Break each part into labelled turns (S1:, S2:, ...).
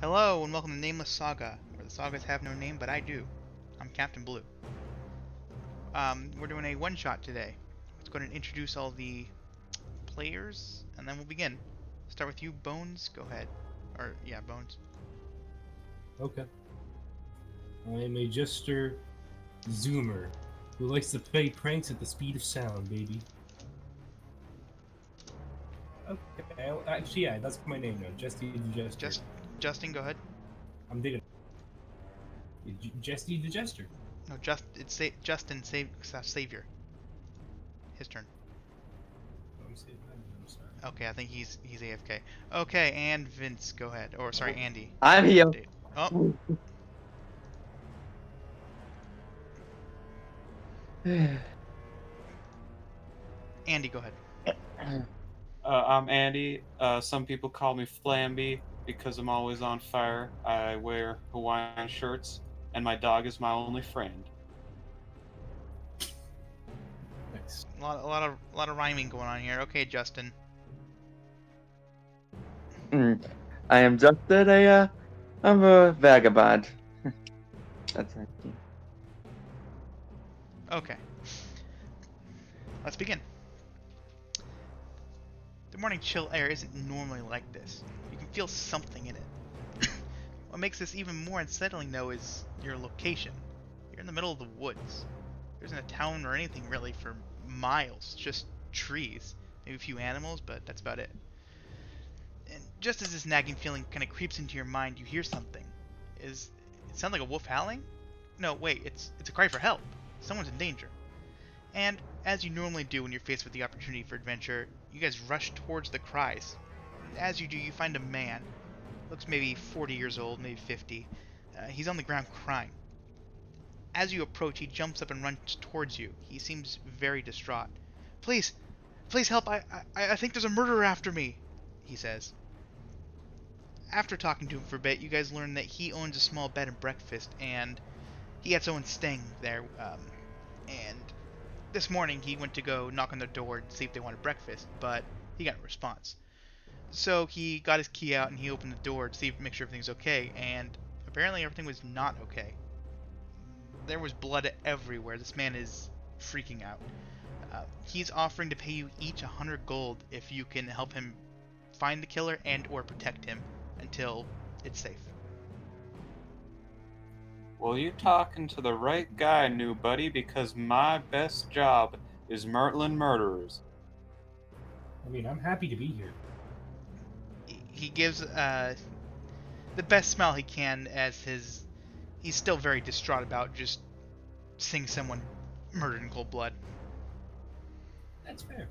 S1: Hello and welcome to Nameless Saga, where the sagas have no name, but I do. I'm Captain Blue. We're doing a one-shot today. Let's go ahead and introduce all the players, and then we'll begin. Start with you, Bones. Go ahead. Or, yeah, Bones.
S2: Okay. I am a jester zoomer who likes to play pranks at the speed of sound, baby. Okay, actually, yeah, that's my name now. Jesty the Jester.
S1: Justin, go ahead.
S2: I'm digging Jesty the Jester.
S1: No, Justin, Savior. His turn.
S2: I'm sorry.
S1: Okay, I think he's AFK. Okay, and Vince, go ahead. Or, sorry, Andy.
S3: I'm here.
S1: Oh, Andy, go ahead.
S4: I'm Andy. Some people call me Flamby because I'm always on fire. I wear Hawaiian shirts, and my dog is my only friend.
S2: Nice.
S1: A lot of rhyming going on here. Okay, Justin.
S3: I am just I'm a vagabond. That's it.
S1: Okay. Let's begin. The morning chill air isn't normally like this. You can feel something in it. What makes this even more unsettling, though, is your location. You're in the middle of the woods. There isn't a town or anything really for miles, just trees. Maybe a few animals, but that's about it. And just as this nagging feeling kind of creeps into your mind, you hear something. It sound like a wolf howling? No, wait, it's a cry for help. Someone's in danger. And, as you normally do when you're faced with the opportunity for adventure, you guys rush towards the cries. As you do, you find a man. Looks maybe 40 years old, maybe 50. He's on the ground crying. As you approach, he jumps up and runs towards you. He seems very distraught. Please, please help, I think there's a murderer after me, he says. After talking to him for a bit, you guys learn that he owns a small bed and breakfast, and he had someone staying there, and this morning he went to go knock on their door to see if they wanted breakfast, but he got no response. So he got his key out and he opened the door to make sure everything's okay, and apparently everything was not okay. There was blood everywhere. This man is freaking out. He's offering to pay you each 100 gold if you can help him find the killer and or protect him until it's safe.
S4: Well, you talking to the right guy, new buddy, because my best job is myrtling murderers.
S2: I mean, I'm happy to be here.
S1: He gives the best smile he can as he's still very distraught about just seeing someone murdered in cold blood.
S2: That's fair.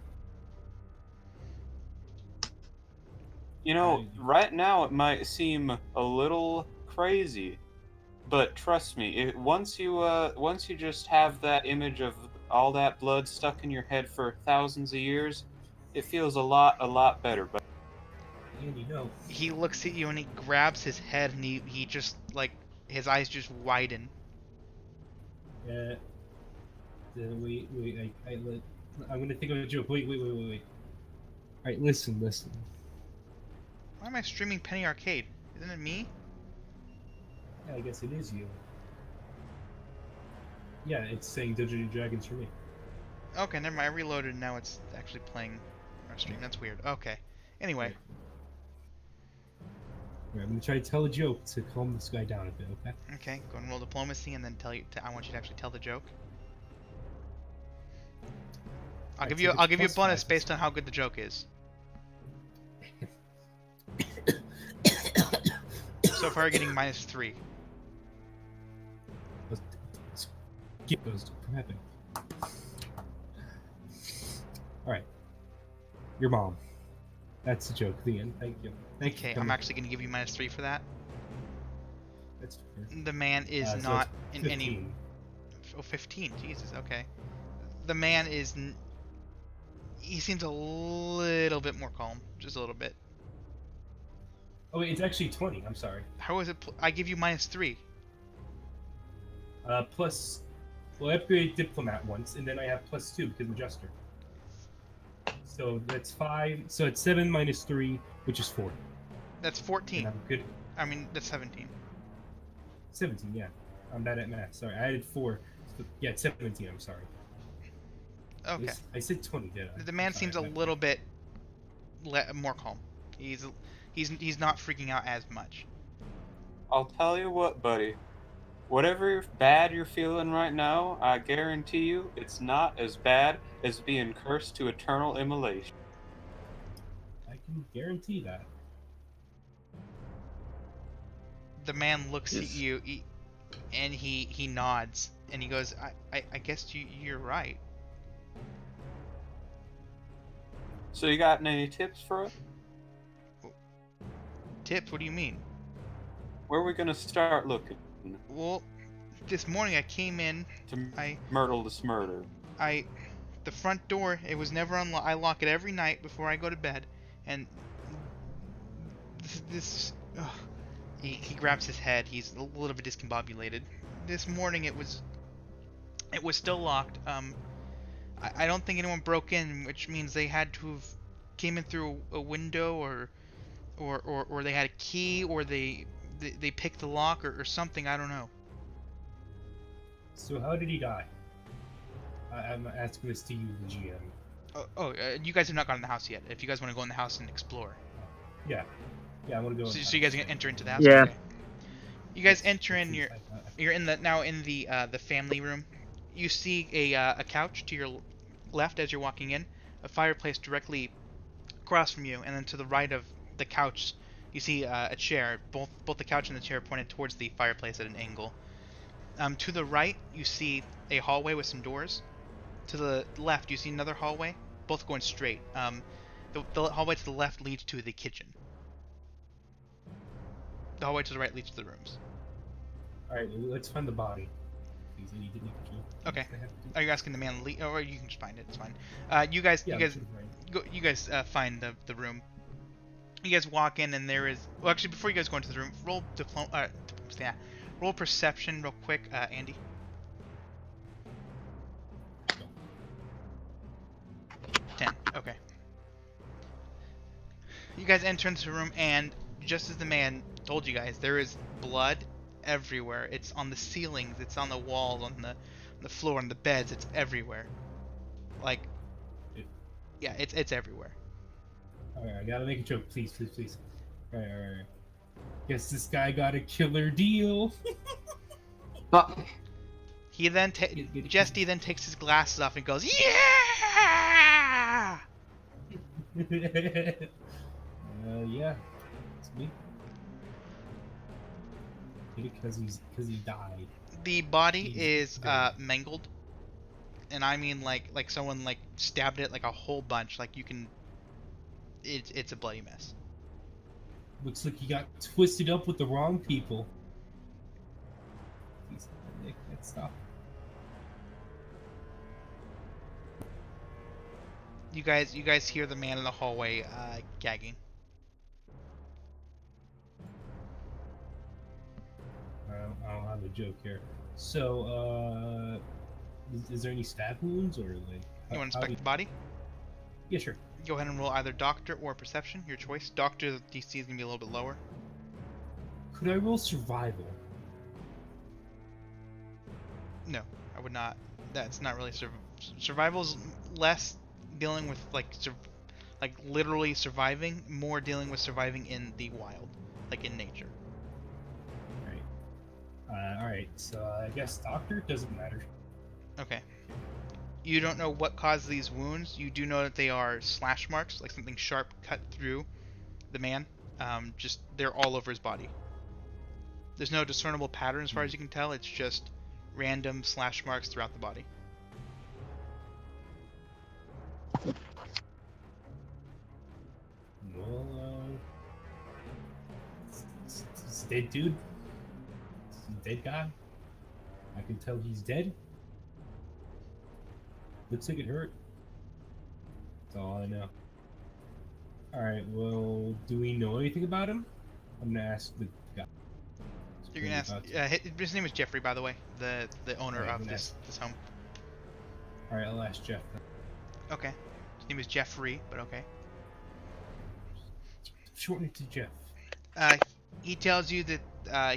S4: You know, right now it might seem a little crazy, but trust me, once you just have that image of all that blood stuck in your head for thousands of years, it feels a lot better. But
S2: Andy, no.
S1: He looks at you and he grabs his head and he just like his eyes just widen.
S2: Wait, I'm gonna think of a joke. Wait. Alright, listen.
S1: Why am I streaming Penny Arcade? Isn't it me?
S2: Yeah, I guess it is you. Yeah, it's saying Dungeons and Dragons for me.
S1: Okay, never mind. I reloaded and now it's actually playing our stream. That's weird. Okay. Anyway.
S2: Alright, I'm gonna try to tell a joke to calm this guy down a bit, okay?
S1: Okay, go and roll diplomacy and then I want you to actually tell the joke. I'll give you a bonus based on how good the joke is. So far, getting -3.
S2: Let's get those from happening. Alright. Your mom. That's the joke. The end. Thank you.
S1: Okay, I'm actually going to give you -3 for that.
S2: That's fair.
S1: The man is
S2: So
S1: not
S2: it's
S1: in any...
S2: 15.
S1: Oh, 15. Jesus, okay. The man is... He seems a little bit more calm. Just a little bit.
S2: Oh wait, it's actually 20. I'm sorry.
S1: How is it... I give you -3.
S2: Plus... Well, I upgraded Diplomat once, and then I have +2 because I'm Jester. So that's 5. So it's 7 minus 3, which is 4.
S1: That's 14.
S2: And I'm good.
S1: I mean, that's 17.
S2: 17, yeah. I'm bad at math. Sorry, I added 4. So, yeah, it's 17. I'm sorry.
S1: Okay.
S2: I said 20, did I?
S1: The man
S2: Sorry,
S1: seems a little bit more calm. He's not freaking out as much.
S4: I'll tell you what, buddy. Whatever bad you're feeling right now, I guarantee you it's not as bad as being cursed to eternal immolation.
S2: I can guarantee that.
S1: The man looks at
S3: Yes.
S1: you, and he nods, and he goes, I guess you're right.
S4: So you got any tips for us?
S1: Tips? What do you mean?
S4: Where are we gonna start looking
S1: Well, this morning I came in,
S4: to
S1: I
S4: myrtle this murder?
S1: the front door, it was never unlocked. I lock it every night before I go to bed, and this ugh. He grabs his head. He's a little bit discombobulated. This morning it was still locked. I don't think anyone broke in, which means they had to have came in through a window, or they had a key, or they picked the lock, or something. I don't know.
S2: So how did he die? I'm asking this to you, the GM.
S1: You guys have not gone in the house yet. If you guys want to go in the house and explore,
S2: Yeah. Yeah, I want to go.
S1: so you guys are gonna enter into the house.
S3: Yeah.
S1: Okay. You guys enter in. You're in the family room. You see a couch to your left as you're walking in, a fireplace directly across from you, and then to the right of the couch, you see a chair. Both the couch and the chair pointed towards the fireplace at an angle. To the right, you see a hallway with some doors. To the left, you see another hallway, both going straight. The hallway to the left leads to the kitchen. The hallway to the right leads to the rooms.
S2: Alright, let's find the body. Please, I need to look.
S1: Okay. Are you asking the man to leave, or you can just find it? It's fine. You guys find the room. You guys walk in, and there is. Well, actually, before you guys go into the room, roll roll perception real quick, Andy. 10. Okay. You guys enter into the room, and just as the man told you guys, there is blood everywhere. It's on the ceilings, it's on the walls, on the floor, on the beds. It's everywhere. Like, yeah, it's everywhere.
S2: Alright, I gotta make a joke, please. Alright. Guess this guy got a killer deal.
S1: He then Jesty then takes his glasses off and goes, yeah.
S2: Yeah, it's me. Because he died.
S1: The body
S2: He's
S1: is
S2: dead.
S1: mangled, and I mean like someone like stabbed it like a whole bunch. Like you can, it's a bloody mess.
S2: Looks like he got twisted up with the wrong people. Please, Nick, let's stop.
S1: You guys hear the man in the hallway gagging.
S2: I don't have a joke here. So, is there any stab wounds or like?
S1: You want to inspect the body?
S2: Yeah, sure.
S1: Go ahead and roll either doctor or perception, your choice. Doctor, the DC is gonna be a little bit lower.
S2: Could I roll survival?
S1: No, I would not. That's not really survival's less dealing with like literally surviving, more dealing with surviving in the wild, like in nature.
S2: Alright, so I guess doctor doesn't matter.
S1: Okay. You don't know what caused these wounds. You do know that they are slash marks, like something sharp cut through the man. Just they're all over his body. There's no discernible pattern as far as you can tell. It's just random slash marks throughout the body.
S2: Well, it's a dead dude. It's a dead guy. I can tell he's dead. Looks like it hurt. That's all I know. Alright, well, do we know anything about him? I'm gonna ask the guy.
S1: You're gonna ask. His name is Jeffrey, by the way, the owner
S2: Alright,
S1: of this home.
S2: Alright, I'll ask Jeff then.
S1: Okay. His name is Jeffrey, but okay.
S2: Shorten it to Jeff.
S1: He tells you that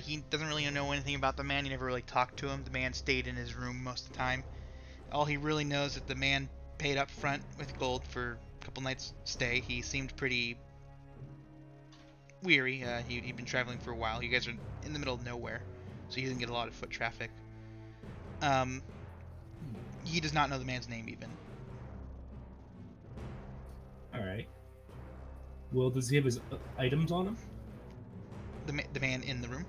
S1: he doesn't really know anything about the man. He never really talked to him. The man stayed in his room most of the time. All he really knows is that the man paid up front with gold for a couple nights stay. He seemed pretty weary. He'd been traveling for a while. You guys are in the middle of nowhere, so he didn't get a lot of foot traffic. He does not know the man's name even.
S2: Alright. Well, does he have his items on him?
S1: The man in the room?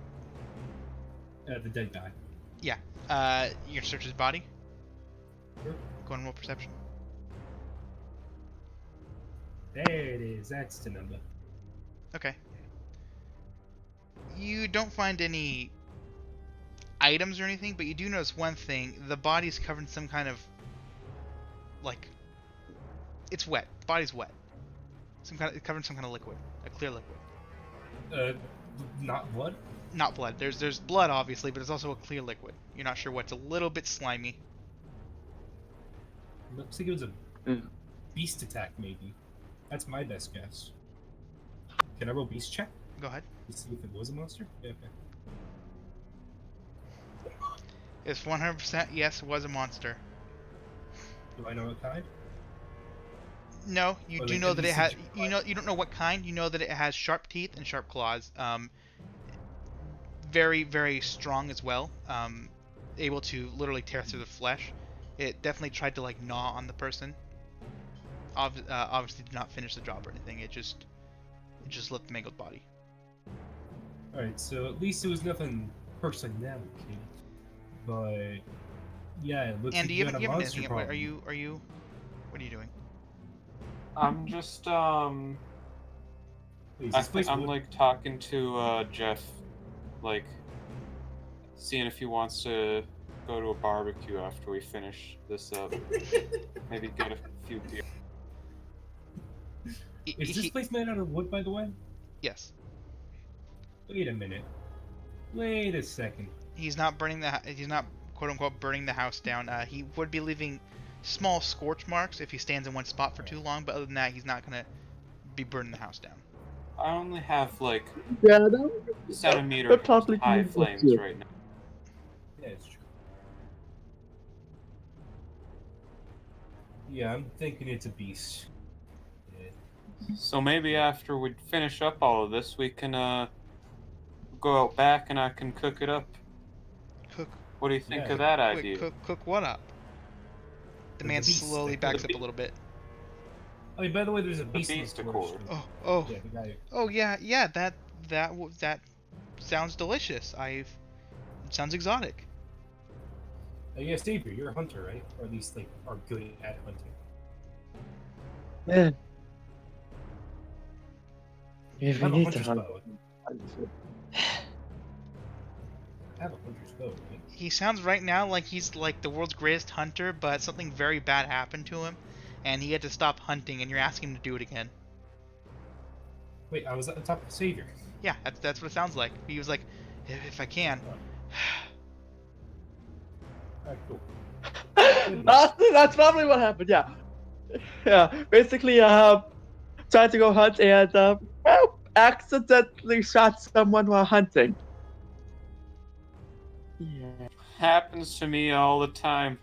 S2: The dead guy.
S1: Yeah. You can search his body?
S2: Sure.
S1: Go and roll perception.
S2: There it is. That's the number.
S1: Okay. You don't find any items or anything, but you do notice one thing. The body's covered in some kind of, like, it's wet. The body's wet. It's covered in some kind of liquid. A clear liquid.
S2: Not blood?
S1: Not blood. There's blood, obviously, but there's also a clear liquid. You're not sure what's a little bit slimy.
S2: Looks like it was a beast attack, maybe. That's my best guess. Can I roll beast check?
S1: Go ahead.
S2: To see if it was a monster? Yeah, okay.
S1: It's 100% yes, it was a monster.
S2: Do I know what kind?
S1: No, you
S2: Or
S1: do
S2: like
S1: know that it has.
S2: NPC
S1: You don't know what kind. You know that it has sharp teeth and sharp claws. Very, very strong as well. Able to literally tear through the flesh. It definitely tried to like gnaw on the person. Obviously, did not finish the job or anything. It just left the mangled body.
S2: Alright, so at least it was nothing personnel, okay? But yeah, it looks
S1: And
S2: like
S1: you
S2: got
S1: haven't
S2: a
S1: given
S2: monster
S1: anything.
S2: problem.
S1: Are you? What are you doing?
S4: I'm just
S2: Wait, is
S4: I
S2: this place
S4: think I'm
S2: wood?
S4: like talking to Jeff, like seeing if he wants to go to a barbecue after we finish this up. Maybe get a few beers.
S2: Is this place made out of wood, by the way?
S1: Yes.
S2: Wait a minute. Wait a second.
S1: He's not burning he's not quote unquote burning the house down. He would be leaving small scorch marks if he stands in one spot for too long, but other than that, he's not gonna be burning the house down.
S4: I only have like
S3: Yeah, that
S4: centimeter
S3: would probably be
S4: high
S3: enough
S4: flames
S3: too.
S4: right now.
S2: Yeah, it's true. Yeah, I'm thinking it's a beast. Yeah.
S4: So maybe after we finish up all of this, we can go out back and I can cook it up.
S1: Cook.
S4: What do you think
S2: Yeah.
S4: of that
S1: Wait,
S4: idea?
S1: cook what up? The man
S2: beast,
S1: slowly backs up a little bit.
S2: I mean, by the way, there's a
S4: The
S2: beast in
S4: beast
S2: the
S4: accord.
S1: Oh.
S2: Yeah, the guy.
S1: Oh yeah. That sounds delicious. It sounds exotic.
S2: Yeah, Xavier, you're a hunter, right? Or at least, like, are good at hunting.
S3: Yeah.
S2: I
S3: We
S2: have a
S3: need to
S2: hunter's
S3: hunt.
S2: bow. I have a hunter's bow, right?
S1: He sounds right now like he's like the world's greatest hunter, but something very bad happened to him, and he had to stop hunting, and you're asking him to do it again.
S2: Wait, I was at the top of Xavier.
S1: Yeah, that's what it sounds like. He was like, if I can.
S2: Alright, cool.
S3: That's probably what happened. Yeah, yeah. Basically, tried to go hunt and well, accidentally shot someone while hunting. Yeah.
S4: Happens to me all the time.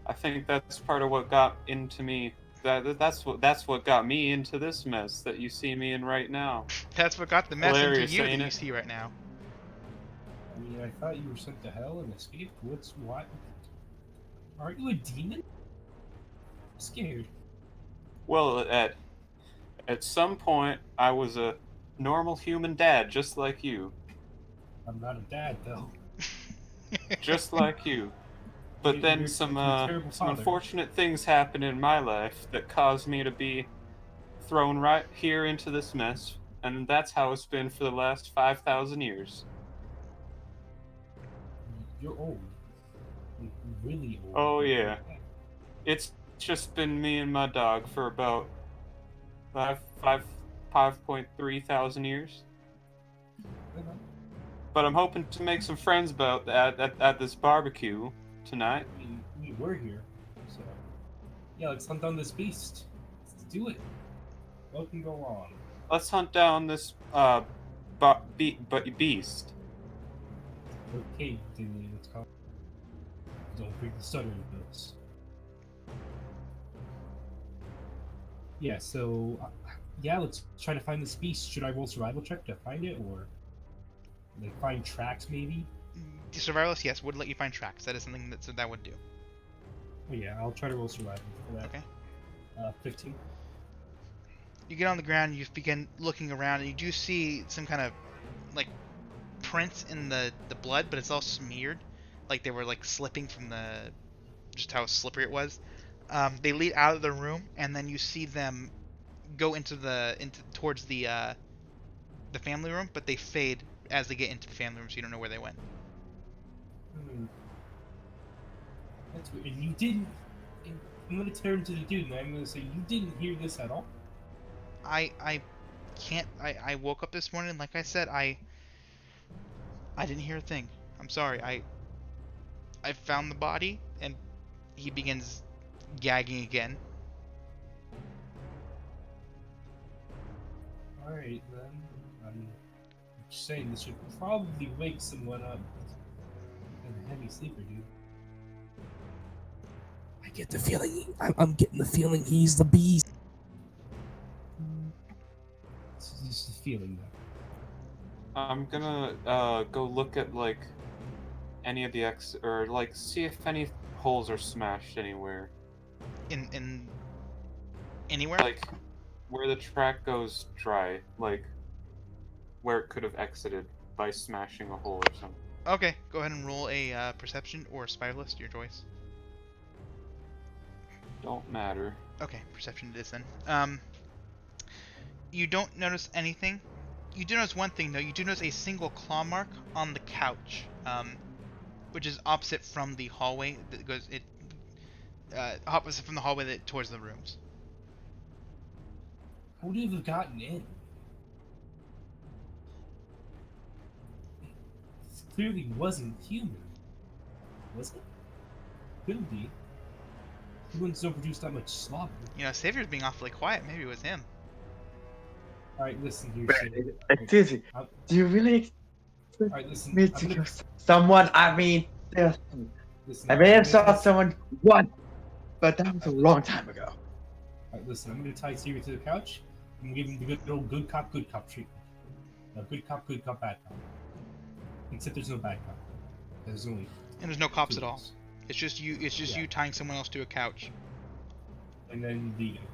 S4: I think that's part of what got into me. That's what got me into this mess that you see me in right now.
S1: That's what got the mess into
S4: Hilarious,
S1: you that
S4: ain't
S1: you
S4: it?
S1: see right now.
S2: I mean, I thought you were sent to hell and escaped. What? Aren't you a demon? I'm scared.
S4: Well, at some point, I was a normal human dad, just like you.
S2: I'm not a dad, though.
S4: Just like you. But then
S2: You're
S4: some
S2: a terrible father.
S4: unfortunate things happened in my life that caused me to be thrown right here into this mess, and that's how it's been for the last 5,000 years.
S2: You're old. Like, really old.
S4: Oh, yeah. It's just been me and my dog for about 5.3 thousand years.
S2: Okay.
S4: But I'm hoping to make some friends about that at this barbecue tonight.
S2: We were here, so yeah, let's hunt down this beast. Let's do it. What can go wrong?
S4: Let's hunt down this beast.
S2: Okay, then let's call. Don't bring the stutter into this. Yeah, so yeah, let's try to find this beast. Should I roll survival check to find it, or like find tracks maybe?
S1: The survivalist, yes, would let you find tracks. That is something that would do.
S2: Oh yeah, I'll try to roll survival for that.
S1: Okay.
S2: 15.
S1: You get on the ground, you begin looking around, and you do see some kind of like prints in the blood, but it's all smeared, like they were like slipping from just how slippery it was. They lead out of the room, and then you see them go into towards the family room, but they fade as they get into the family room, so you don't know where they went.
S2: That's weird. And you didn't. I'm gonna turn to the dude, and I'm gonna say you didn't hear this at all.
S1: I can't. I woke up this morning, like I said, I didn't hear a thing. I'm sorry. I found the body, and he begins gagging again.
S2: All right then. I'm just saying this should probably wake someone up. And a heavy sleeper, dude. I get the feeling. I'm getting the feeling he's the beast. It's just a feeling though.
S4: I'm gonna go look at like any of the or like see if any holes are smashed anywhere.
S1: In anywhere?
S4: Like where the track goes dry, like where it could have exited by smashing a hole or something.
S1: Okay, go ahead and roll a perception or spiralist, your choice.
S4: Don't matter.
S1: Okay, perception it is then. You don't notice anything. You do notice one thing though. You do notice a single claw mark on the couch, which is opposite from the hallway that goes opposite from the hallway towards the rooms.
S2: Who would have gotten in? This clearly wasn't human. Was it? Couldn't be. Humans don't produce that much slobber.
S1: You know, Savior's being awfully quiet. Maybe it was him.
S2: Alright, listen here, Savior.
S3: Excuse me. Do you really
S2: Alright, listen.
S3: expect me to kill someone? I mean,
S2: Listen,
S3: I may have shot
S2: listen.
S3: someone once, but that was a long time ago.
S2: Alright, listen, I'm gonna tie Savior to the couch. I'm gonna give him the good old good cop treatment. No, good cop, bad cop. Except there's no bad cop. There's only
S1: And there's no cops
S2: two
S1: at all.
S2: of us.
S1: It's just you. It's just
S2: Yeah.
S1: you tying someone else to a couch.
S2: And then vegan.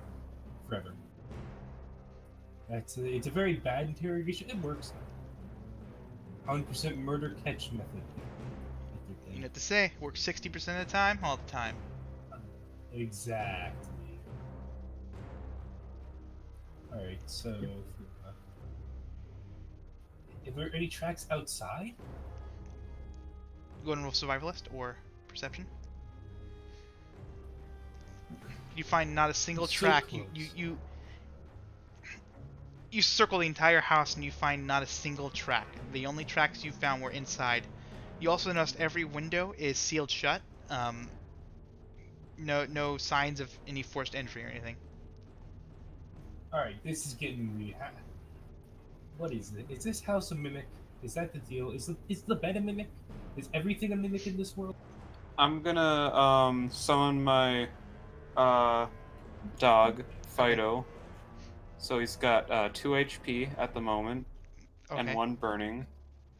S2: Forever. It's a very bad interrogation. It works. 100% murder catch method.
S1: You know what to say. Works 60% of the time, all the time.
S2: Exactly. Alright, so... Are there any tracks outside?
S1: Go ahead and roll survivalist or perception. You find not a single
S2: So
S1: track.
S2: close.
S1: You circle the entire house and you find not a single track. The only tracks you found were inside. You also noticed every window is sealed shut. No signs of any forced entry or anything.
S2: Alright, this is getting weird. What is it? Is this house a mimic? Is that the deal? Is the bed a mimic? Is everything a mimic in this world?
S4: I'm gonna summon my dog, Fido. So he's got 2 HP at the moment,
S1: Okay.
S4: and 1 burning.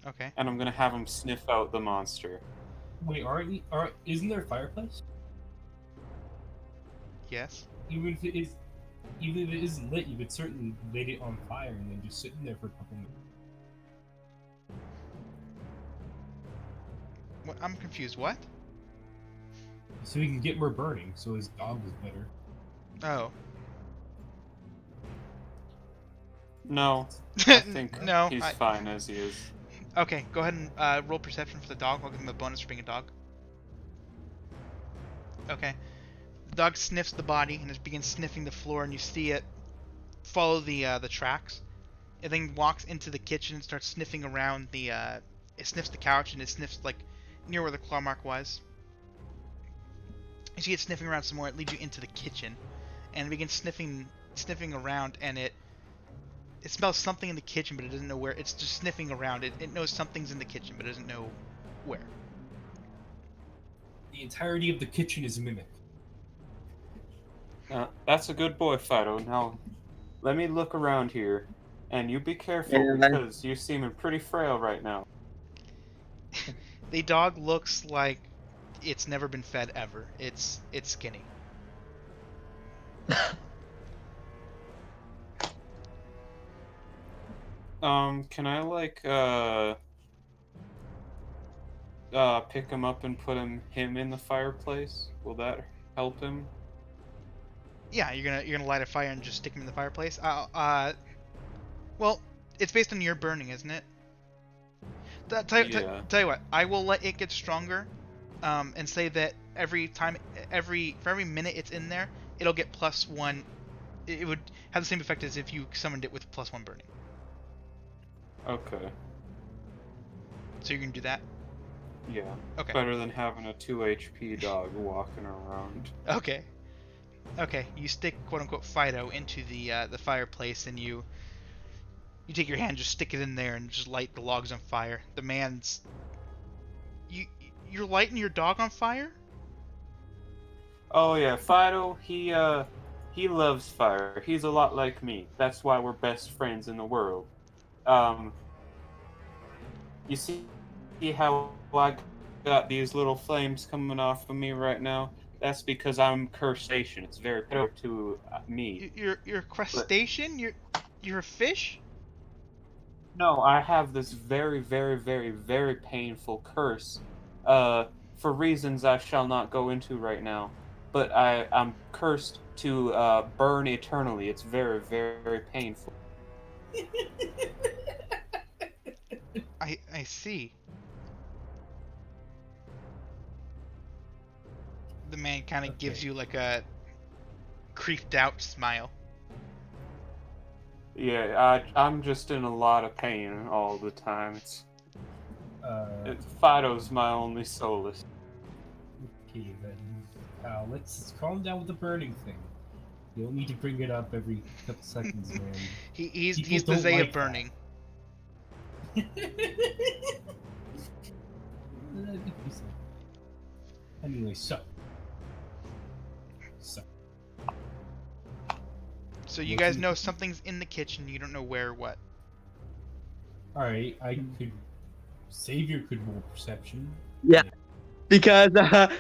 S1: Okay.
S4: And I'm gonna have him sniff out the monster.
S2: Wait, isn't there a fireplace?
S1: Yes.
S2: Even if it isn't lit, you could certainly light it on fire and then just sit in there for a couple minutes.
S1: What? I'm confused. What?
S2: So he can get more burning, so his dog is better.
S1: Oh.
S4: No, I think
S1: No,
S4: he's fine as he is.
S1: Okay, go ahead and roll perception for the dog. I'll give him a bonus for being a dog. Okay. The dog sniffs the body and it begins sniffing the floor, and you see it follow the tracks. It then walks into the kitchen and starts sniffing around the. It sniffs the couch and it sniffs like near where the claw mark was. As you get sniffing around some more, it leads you into the kitchen, and it begins sniffing around, and it it smells something in the kitchen, but it doesn't know where. It's just sniffing around. It knows something's in the kitchen, but it doesn't know where.
S2: The entirety of the kitchen is a mimic.
S4: That's a good boy, Fido. Now, let me look around here, and you be careful
S3: Yeah.
S4: because you seeming pretty frail right now.
S1: The dog looks like it's never been fed ever. It's skinny.
S4: Can I pick him up and put him in the fireplace? Will that help him?
S1: Yeah, you're gonna light a fire and just stick him in the fireplace. Well, it's based on your burning, isn't it? Tell you what, I will let it get stronger, and say that for every minute it's in there, it'll get +1. It would have the same effect as if you summoned it with +1 burning.
S4: Okay.
S1: So you're gonna do that?
S4: Yeah.
S1: Okay.
S4: Better than having a 2 HP dog walking around.
S1: Okay. Okay. You stick quote unquote Fido into the fireplace, and you take your hand, just stick it in there, and just light the logs on fire. The man's you're lighting your dog on fire?
S4: Oh yeah, Fido, he loves fire. He's a lot like me. That's why we're best friends in the world. You see how I got these little flames coming off of me right now? That's because I'm crustacean. It's very particular to me.
S1: You're a crustacean? You're a fish?
S4: No, I have this very, very, very, very painful curse. For reasons I shall not go into right now. But I'm cursed to burn eternally. It's very, very, very painful.
S1: I see. The man kind of gives you like a creeped out smile.
S4: Yeah, I'm just in a lot of pain all the time. Fido's my only solace.
S2: Okay, then. Let's calm down with the burning thing. You don't need to bring it up every couple seconds, man.
S1: He's
S2: People
S1: the
S2: don't
S1: Zay
S2: like
S1: of burning.
S2: Anyway, so
S1: So you guys know something's in the kitchen. You don't know where or what.
S2: all right, Savior could roll perception.
S3: Yeah. Because I've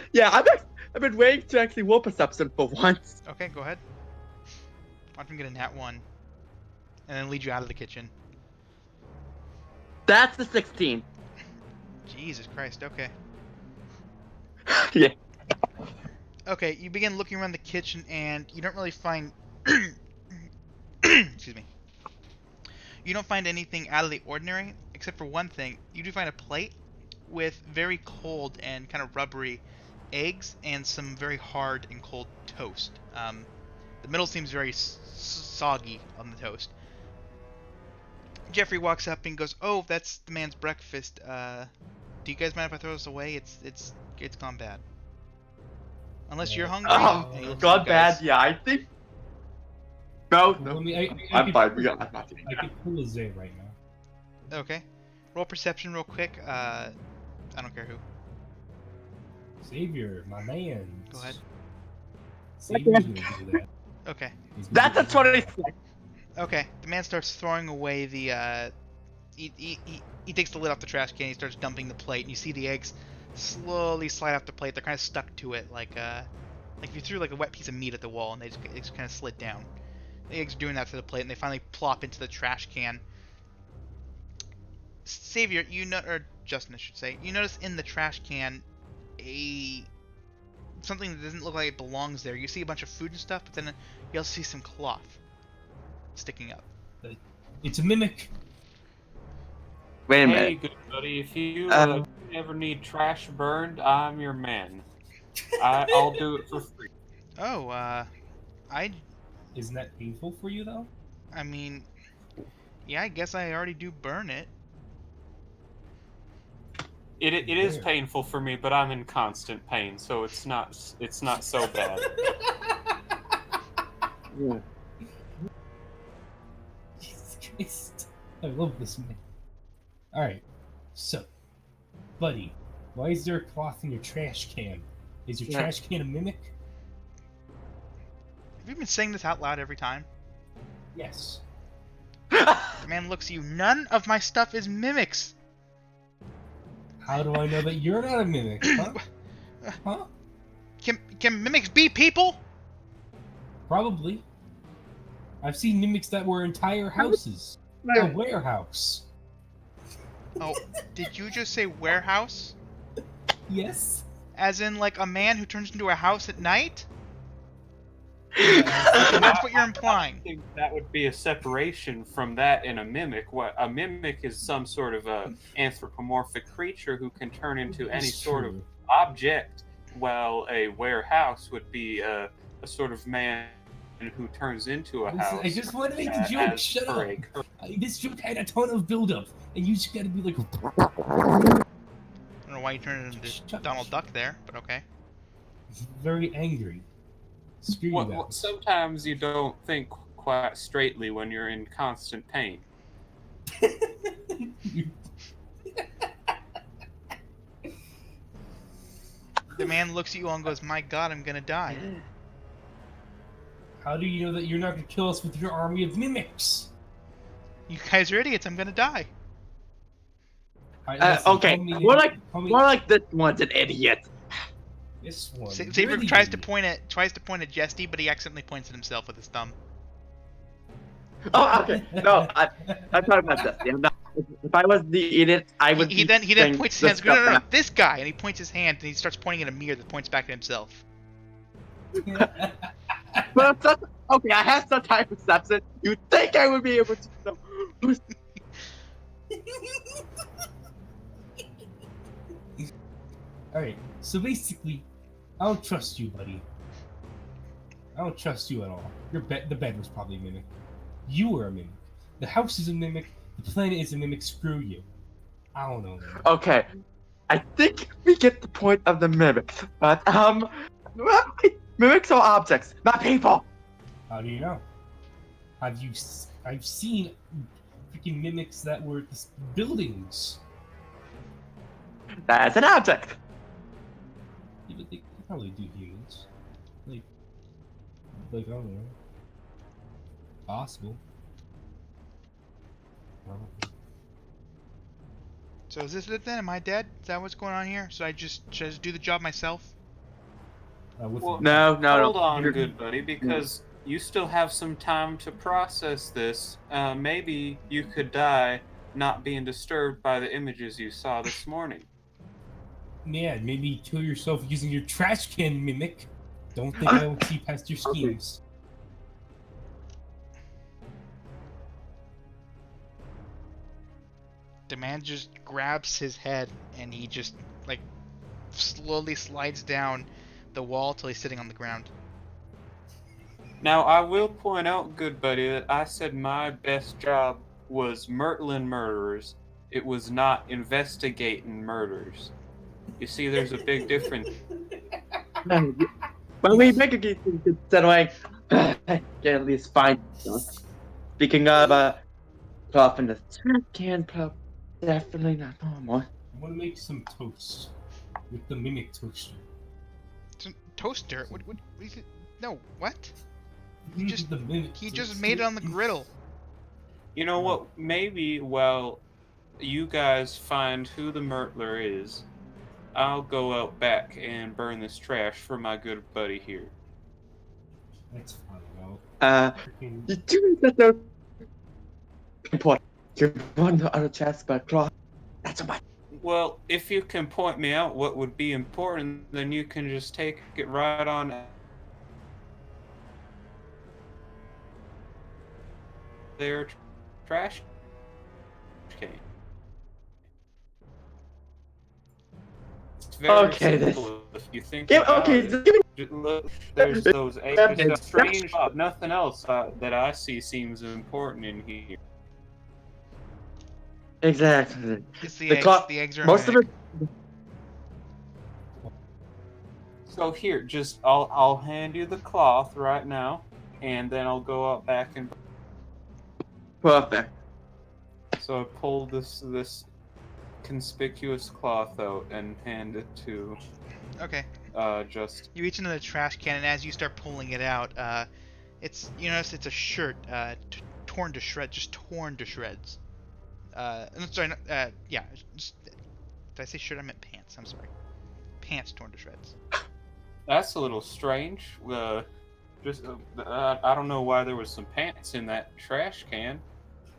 S3: been waiting to actually roll perception for once.
S1: Okay, go ahead. Watch him get a nat 1, and then lead you out of the kitchen.
S3: That's the 16.
S1: Jesus Christ. Okay.
S3: Yeah.
S1: Okay, you begin looking around the kitchen, and you don't really find. Excuse me. You don't find anything out of the ordinary, except for one thing. You do find a plate with very cold and kind of rubbery eggs and some very hard and cold toast. The middle seems very soggy on the toast. Jeffrey walks up and goes, "Oh, that's the man's breakfast. Do you guys mind if I throw this away? It's gone bad. Unless you're hungry."
S3: Oh,
S1: And he looks at
S3: God
S1: you guys.
S3: bad. Yeah, I think. No,
S2: I
S3: no.
S2: mean,
S3: I'm fine. We got. I'm not doing
S2: I
S3: that.
S2: could pull a Zay right now.
S1: Okay. Roll perception real quick. I don't care who.
S2: Savior, my man.
S1: Go ahead.
S2: Savior's gonna do that.
S1: Okay.
S2: He's gonna
S3: That's a
S2: do that.
S3: 26.
S1: Okay. The man starts throwing away the. He takes the lid off the trash can. He starts dumping the plate, and you see the eggs slowly slide off the plate. They're kind of stuck to it, like if you threw like a wet piece of meat at the wall, and they just kind of slid down. The eggs are doing that to the plate, and they finally plop into the trash can. Savior, or Justin, I should say, you notice in the trash can something that doesn't look like it belongs there. You see a bunch of food and stuff, but then you also see some cloth sticking up.
S2: It's a mimic.
S3: Wait a
S4: Hey,
S3: minute.
S4: good buddy, if you ever need trash burned, I'm your man. I'll do it for free.
S1: Oh,
S2: Isn't that painful for you though?
S1: I mean, yeah, I guess I already do burn it.
S4: It is
S2: There.
S4: painful for me, but I'm in constant pain, so it's not so bad.
S3: Yeah.
S2: Jesus Christ. I love this man. Alright, so, buddy, why is there a cloth in your trash can? Is your trash can a mimic?
S1: Have you been saying this out loud every time?
S2: Yes.
S1: The man looks at you. None of my stuff is mimics.
S2: How do I know that you're not a mimic, huh? Huh?
S1: Can mimics be people?
S2: Probably. I've seen mimics that were entire houses. A warehouse.
S1: Oh, did you just say warehouse?
S2: Yes.
S1: As in, like, a man who turns into a house at night?
S2: Yeah.
S1: That's what you're implying.
S4: I think that would be a separation from that in a mimic. What a mimic is some sort of a anthropomorphic creature who can turn into any sort of object, while a warehouse would be a sort of man who turns into a house.
S2: I just want to make the joke. Shut up. This joke had a ton of build-up, and you just gotta be like.
S1: I don't know why you turned it into Donald Duck there, but okay.
S2: Very angry. Screw you guys.
S4: Sometimes you don't think quite straightly when you're in constant pain.
S1: The man looks at you all and goes, "My God, I'm gonna die."
S2: How do you know that you're not gonna kill us with your army of mimics?
S1: You guys are idiots. I'm gonna die.
S2: Right, listen,
S3: Okay, more like this one's an idiot.
S2: This one.
S1: Saber
S2: really
S1: tries to point at Jesty, but he accidentally points at himself with his thumb.
S3: Oh, okay. No, I'm talking about this. Yeah, no, if I was the idiot, I would.
S1: He then points his hands. No, this guy, and he points his hand, and he starts pointing at a mirror that points back at himself.
S3: But okay, I have some type of perception. You think I would be able to know who's...
S2: Alright, so basically, I don't trust you, buddy. I don't trust you at all. The bed was probably a mimic. You were a mimic. The house is a mimic. The planet is a mimic. Screw you. I don't know, man.
S3: Okay, I think we get the point of the mimics, but mimics are objects, not people.
S2: How do you know? I've seen freaking mimics that were buildings.
S3: That's an object.
S2: Yeah, but they probably do humans. Like I don't know. Possible.
S1: So is this it then? Am I dead? Is that what's going on here? So should I just do the job myself?
S4: Well,
S3: No.
S4: Hold on, good buddy, because you still have some time to process this. Maybe you could die not being disturbed by the images you saw this morning.
S2: Yeah, maybe kill yourself using your trash can, mimic. Don't think I will see past your schemes.
S1: The man just grabs his head and he just like slowly slides down the wall till he's sitting on the ground.
S4: Now, I will point out, good buddy, that I said my best job was myrtling murderers. It was not investigating murders. You see, there's a big difference.
S3: When we make a case that way, I can at least find. Speaking of cloth in the trash can, definitely not normal.
S2: I want to make some toast with the mimic toaster.
S1: It's a toaster? What is it? No, what? He just
S2: just
S1: made it on the griddle.
S4: You know what? Maybe while you guys find who the murtler is, I'll go out back and burn this trash for my good buddy here.
S2: That's fine, well.
S3: Did you get the important? You won the other chest, but cloth. That's about.
S4: Well, if you can point me out what would be important, then you can just take it right on. Their trash can. It's very simple if you think about it. Look, there's those eggs. Strange, nothing else that I see seems important in here.
S3: Exactly.
S1: It's the eggs are
S3: most of it.
S4: So here, just I'll hand you the cloth right now, and then I'll go out back and.
S3: Perfect.
S4: So I pull this conspicuous cloth out and hand it to
S1: Okay.
S4: just.
S1: You reach into the trash can, and as you start pulling it out, you notice it's a shirt, torn to shreds, just torn to shreds. I'm sorry, yeah. Did I say shirt? I meant pants. I'm sorry. Pants torn to shreds.
S4: That's a little strange. I don't know why there was some pants in that trash can,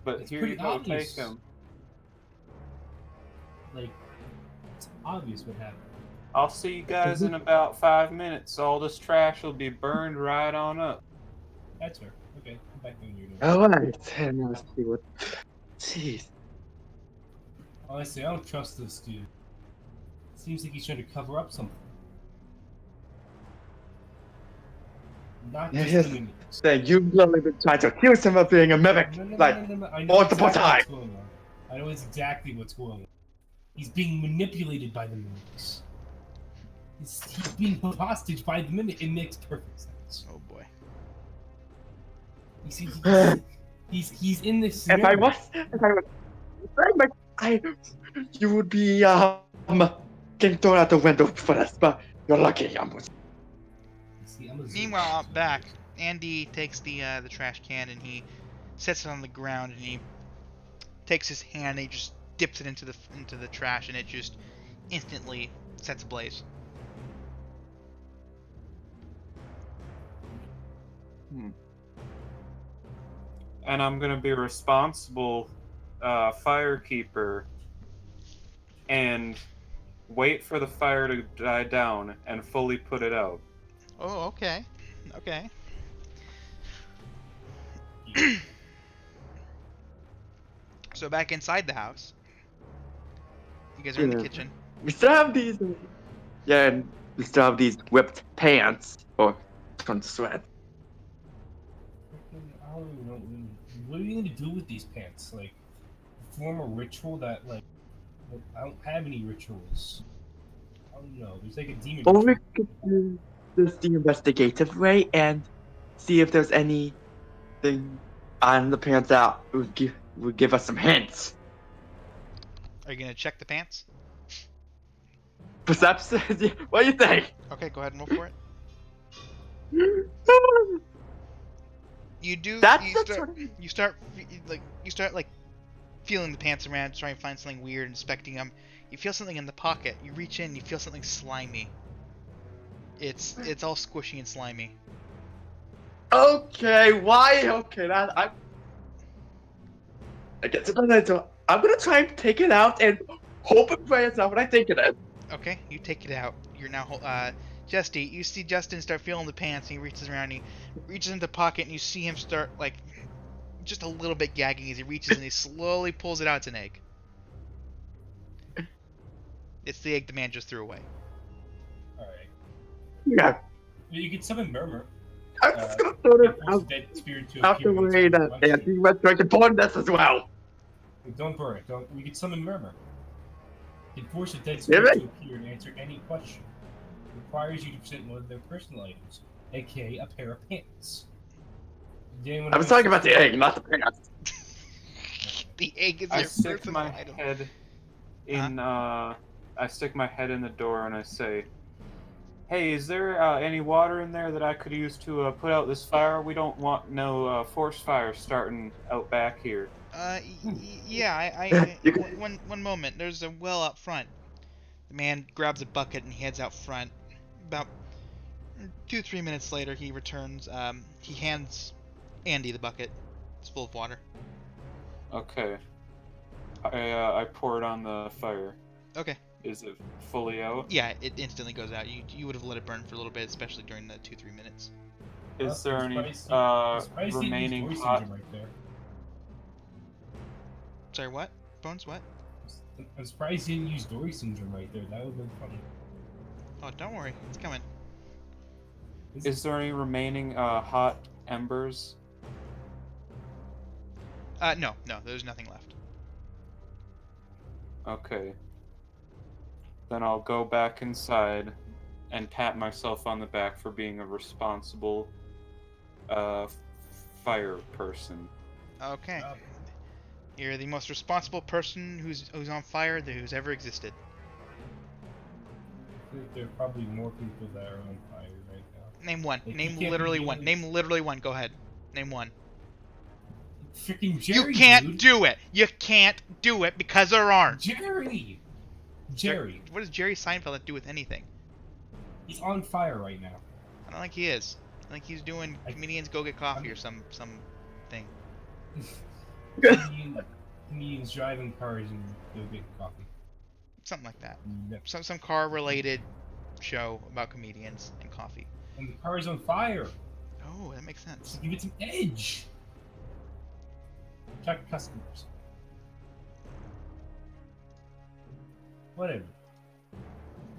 S4: but
S2: It's
S4: here
S2: pretty
S4: you go,
S2: obvious.
S4: take them.
S2: Like, it's obvious what happened.
S4: I'll see you guys in about 5 minutes. All this trash will be burned right on up.
S2: That's her. Okay, come back when you're doing.
S3: Alright, and let's see what. Jeez.
S2: Honestly, I don't trust this dude. Seems like he's trying to cover up something. Not just
S3: Yes.
S2: the mimics.
S3: Then you've literally been trying to accuse him of being a mimic,
S2: No. I know
S3: multiple
S2: exactly
S3: times.
S2: what's going on. I know exactly what's going on. He's being manipulated by the mimics. He's being held hostage by the mimic. It makes perfect sense.
S1: Oh boy.
S2: You see, he's in this
S3: If
S2: scenario.
S3: I was, you would be getting thrown out the window for this, but you're lucky.
S2: See, I'm a
S1: Meanwhile, out back, Andy takes the trash can and he sets it on the ground, and he takes his hand and he just dips it into the trash, and it just instantly sets ablaze.
S4: And I'm gonna be a responsible firekeeper and wait for the fire to die down and fully put it out.
S1: Oh, okay. Okay. So back inside the house, you guys are in the
S3: Yeah.
S1: kitchen.
S3: We still have these. Yeah, and we still have these whipped pants or from sweat.
S2: I don't even know. What are you gonna do with these pants? Like, form a ritual that, like, I don't have any rituals. I don't know. There's like a demon.
S3: Or we
S2: ritual.
S3: could do this the investigative way and see if there's anything on the pants that would give us some hints.
S1: Are you gonna check the pants?
S3: Perception? What do you think?
S1: Okay, go ahead and roll for it. You do.
S3: That's
S1: You
S3: the
S1: start.
S3: sort of.
S1: You start like feeling the pants around, trying to find something weird, inspecting them. You feel something in the pocket. You reach in. You feel something slimy. It's all squishy and slimy.
S3: Okay, why? Okay, I guess it's I'm gonna try and take it out and hope and pray it's not what I think it is.
S1: Okay, you take it out. You're now Justy. You see Justin start feeling the pants, and he reaches around. And he reaches into the pocket, and you see him start like just a little bit gagging as he reaches, and he slowly pulls it out. It's an egg. It's the egg the man just threw away.
S2: Alright.
S3: Yeah.
S2: You can summon Murmur.
S3: I'm just gonna throw this
S2: Force the dead spirit to
S3: out the
S2: appear
S3: way
S2: in its
S3: that
S2: reflection.
S3: Andy was trying to burn this as well.
S2: Don't burn it. Don't. You can summon Murmur. You can force a dead
S3: Yeah,
S2: spirit
S3: right.
S2: to appear and answer any question. It requires you to present one of their personal items, aka a pair of pants. Did anyone
S3: I was
S2: have
S3: talking about the egg, not the pants.
S1: The egg is
S4: I
S1: your
S4: stick
S1: personal
S4: my
S1: item.
S4: head in. I stick my head in the door and I say, "Hey, is there any water in there that I could use to put out this fire? We don't want no forest fire starting out back here."
S1: Yeah.
S3: You can-
S1: One moment. There's a well out front. The man grabs a bucket and he heads out front. About 2-3 minutes later, he returns. He hands Andy the bucket. It's full of water.
S4: Okay. I pour it on the fire.
S1: Okay.
S4: Is it fully out?
S1: Yeah, it instantly goes out. You would have let it burn for a little bit, especially during the 2-3 minutes.
S4: Is there any remaining
S2: voice
S4: hot?
S2: syndrome right there.
S1: Sorry, what? Bones, what?
S2: I'm surprised you didn't use Dory syndrome right there. That would have been funny.
S1: Oh, don't worry. It's coming.
S4: Is there any remaining hot embers?
S1: No. There's nothing left.
S4: Okay. Then I'll go back inside and pat myself on the back for being a responsible fire person.
S1: Okay. You're the most responsible person who's on fire who's ever existed.
S2: There are probably more people that are on fire right now.
S1: Name one.
S2: Like,
S1: Name
S2: you can't
S1: literally
S2: be
S1: one.
S2: doing-
S1: Name literally one. Go ahead. Name one.
S2: Freaking Jerry,
S1: You can't
S2: dude.
S1: do it. You can't do it because there aren't.
S2: Jerry. Jerry.
S1: What does Jerry Seinfeld have to do with anything?
S2: He's on fire right now.
S1: I don't think he is. I think he's doing comedians go get coffee or some thing.
S2: Comedians driving cars and go get coffee.
S1: Something like that.
S2: Yep.
S1: Some car related show about comedians and coffee.
S2: And the car is on fire.
S1: Oh, that makes sense.
S2: Give it some edge. Check customers. Whatever.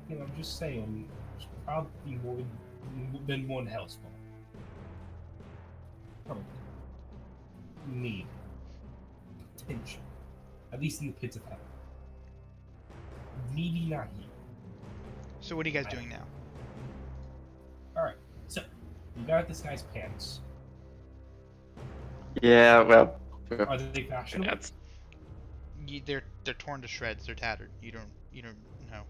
S2: You know, I'm just saying, there's probably more than one house bomb. Probably. Maybe. Potential. At least in the pits of hell. Maybe not here.
S1: So what are you guys doing now?
S2: Alright, so, you got this guy's pants.
S3: Yeah, well.
S2: Are they fashionable?
S3: That's,
S1: They're torn to shreds. They're tattered. You don't know.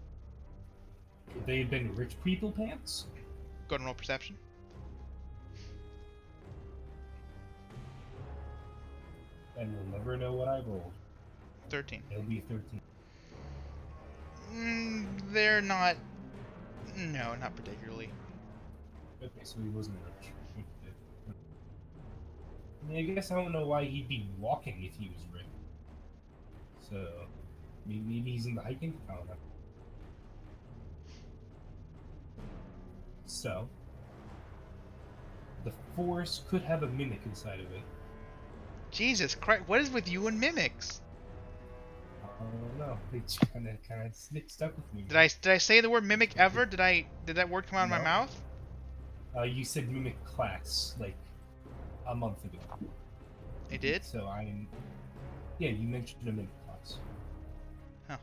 S2: Could they have been rich people pants?
S1: Go and roll perception.
S2: And we'll never know what I rolled.
S1: 13.
S2: It'll be 13.
S1: They're not. No, not particularly.
S2: Okay, so he wasn't rich. I mean, I guess I don't know why he'd be walking if he was rich. So, maybe he's in the hiking? I don't know. So, the forest could have a mimic inside of it.
S1: Jesus Christ! What is with you and mimics?
S2: I don't know. It's kind of stuck with me.
S1: Did I say the word mimic ever? Did that word come out of my
S2: No.
S1: mouth?
S2: You said mimic class like a month ago.
S1: I did.
S2: So yeah, you mentioned a mimic class.
S1: Huh.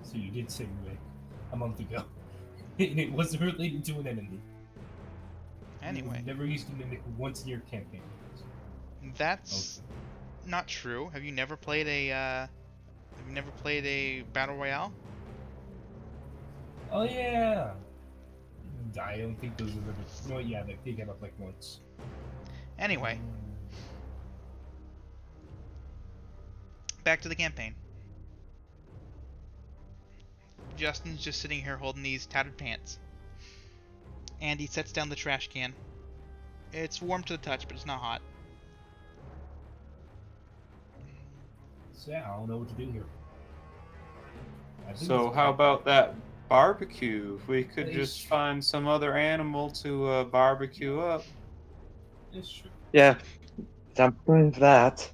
S2: So you did say mimic a month ago, and it wasn't related to an enemy.
S1: Anyway,
S2: You've never used a mimic once in your campaign.
S1: that's not true. Have you never played a battle royale?
S2: Oh yeah. I don't think those have ever. No, yeah, they came up like once.
S1: Anyway, back to the campaign. Justin's just sitting here holding these tattered pants. And he sets down the trash can. It's warm to the touch, but it's not hot.
S2: So yeah, I don't know what to do here. I think
S4: So
S2: it's-
S4: how about that barbecue? If we could
S2: It's-
S4: just find some other animal to barbecue up.
S2: It's true.
S3: yeah. I'm fine for that.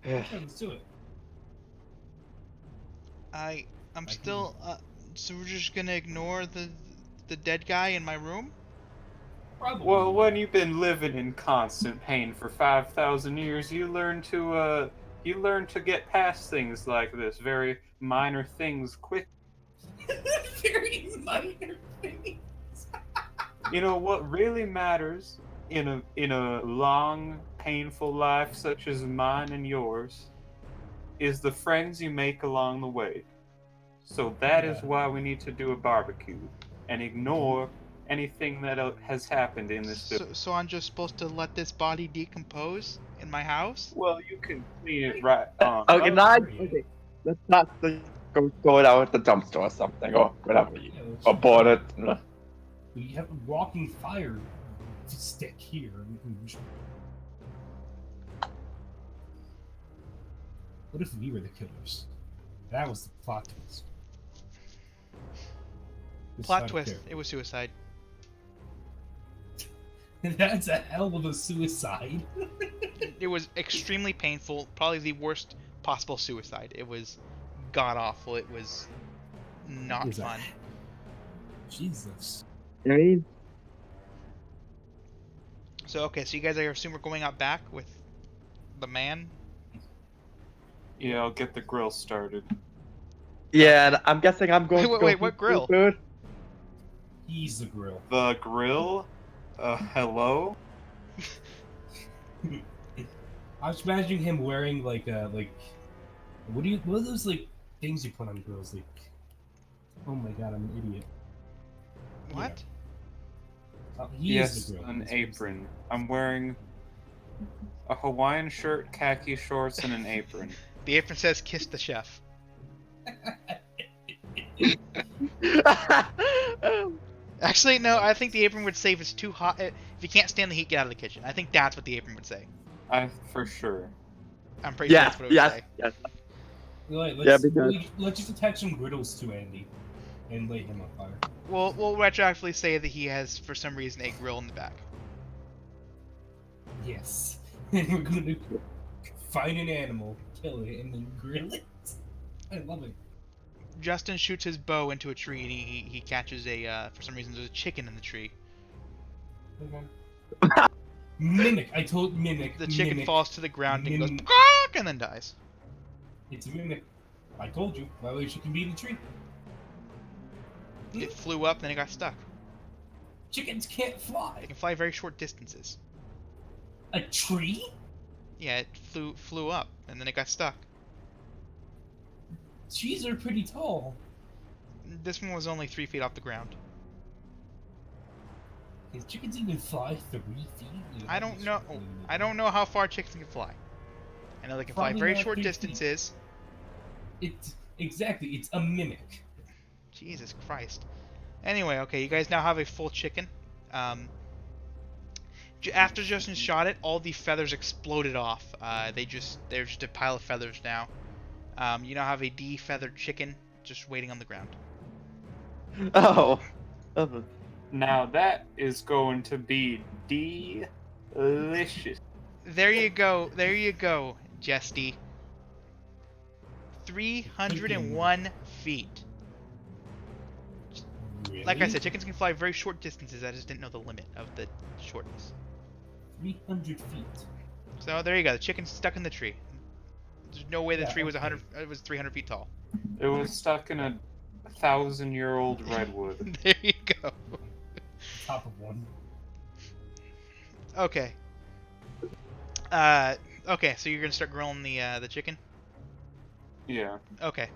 S2: Yeah, let's do it.
S1: I'm
S2: can-
S1: still. So we're just gonna ignore the dead guy in my room?
S2: Probably.
S4: Well, when you've been living in constant pain for 5,000 years, you learn to get past things like this, very minor things quick.
S2: Very minor things.
S4: You know what really matters in a long, painful life such as mine and yours is the friends you make along the way. So that is
S2: Yeah.
S4: why we need to do a barbecue and ignore anything that has happened in this building.
S1: So I'm just supposed to let this body decompose in my house?
S4: Well, you can clean it right on.
S3: Okay,
S2: Oh,
S3: now,
S2: great.
S3: okay. Let's not go down at the dumpster or something, or whatever.
S2: Yeah, let's
S3: Or board it.
S2: We have a walking fire stick here. We can just... What if we were the killers? That was the plot twist. This
S1: Plot
S2: side of
S1: twist.
S2: character.
S1: It was suicide.
S2: That's a hell of a suicide.
S1: It was extremely painful. Probably the worst possible suicide. It was god awful. It was not
S2: Is that-
S1: fun.
S2: Jesus.
S3: I mean,
S1: So okay, so you guys, I assume we're going out back with the man.
S4: Yeah, I'll get the grill started.
S3: yeah, and I'm guessing I'm going
S1: Wait,
S3: to go
S1: wait, what
S3: eat
S1: grill?
S3: food.
S2: He's the grill.
S4: The grill? Hello?
S2: I was imagining him wearing like what are those like things you put on grills like? Oh my god, I'm an idiot.
S1: What?
S2: He is
S4: Yes,
S2: the grill.
S4: an
S2: That's what I'm
S4: apron. I'm wearing a Hawaiian shirt, khaki shorts, and an apron.
S1: The apron says "Kiss the chef." Actually, no. I think the apron would say if it's too hot. If you can't stand the heat, get out of the kitchen. I think that's what the apron would say.
S4: For sure.
S1: I'm pretty sure
S3: Yeah,
S1: that's what it would
S3: yes,
S1: say.
S3: yes.
S2: Right,
S3: Yeah, because-
S2: let's just attach some griddles to Andy and light him on fire.
S1: We'll retroactively say that he has, for some reason, a grill in the back.
S2: Yes. And we're gonna find an animal, kill it, and then grill it. I love it.
S1: Justin shoots his bow into a tree and he catches a, for some reason, there's a chicken in the tree.
S2: Mimic. I told Mimic.
S1: The chicken
S2: Mimic.
S1: falls to the ground and goes
S2: Mimic.
S1: "Quack," and then dies.
S2: It's a mimic. I told you. Why would chicken be in the tree?
S1: It flew up, then it got stuck.
S2: Chickens can't
S1: They
S2: fly.
S1: can fly very short distances.
S2: A tree?
S1: Yeah, it flew up, and then it got stuck.
S2: Trees are pretty tall.
S1: This one was only 3 feet off the ground.
S2: Can chickens even fly 3 feet?
S1: I don't know. I don't know how far chickens can fly. I know they can fly
S2: Probably
S1: very
S2: not
S1: short
S2: 3 feet.
S1: distances.
S2: It's exactly. It's a mimic.
S1: Jesus Christ. Anyway, okay, you guys now have a full chicken. After Justin shot it, all the feathers exploded off. They're just a pile of feathers now. You now have a de-feathered chicken just waiting on the ground.
S3: Oh.
S4: Now that is going to be delicious.
S1: There you go, Jesty. 301 feet.
S2: Really?
S1: Like I said, chickens can fly very short distances. I just didn't know the limit of the shortness.
S2: 300 feet.
S1: So there you go. The chicken's stuck in the tree. There's no way the
S2: Yeah,
S1: tree was
S2: okay.
S1: 100. It was 300 feet tall.
S4: It was stuck in a 1,000-year-old redwood.
S1: There you go.
S2: Top of one.
S1: Okay. Okay. So you're gonna start grilling the chicken.
S4: Yeah.
S1: Okay.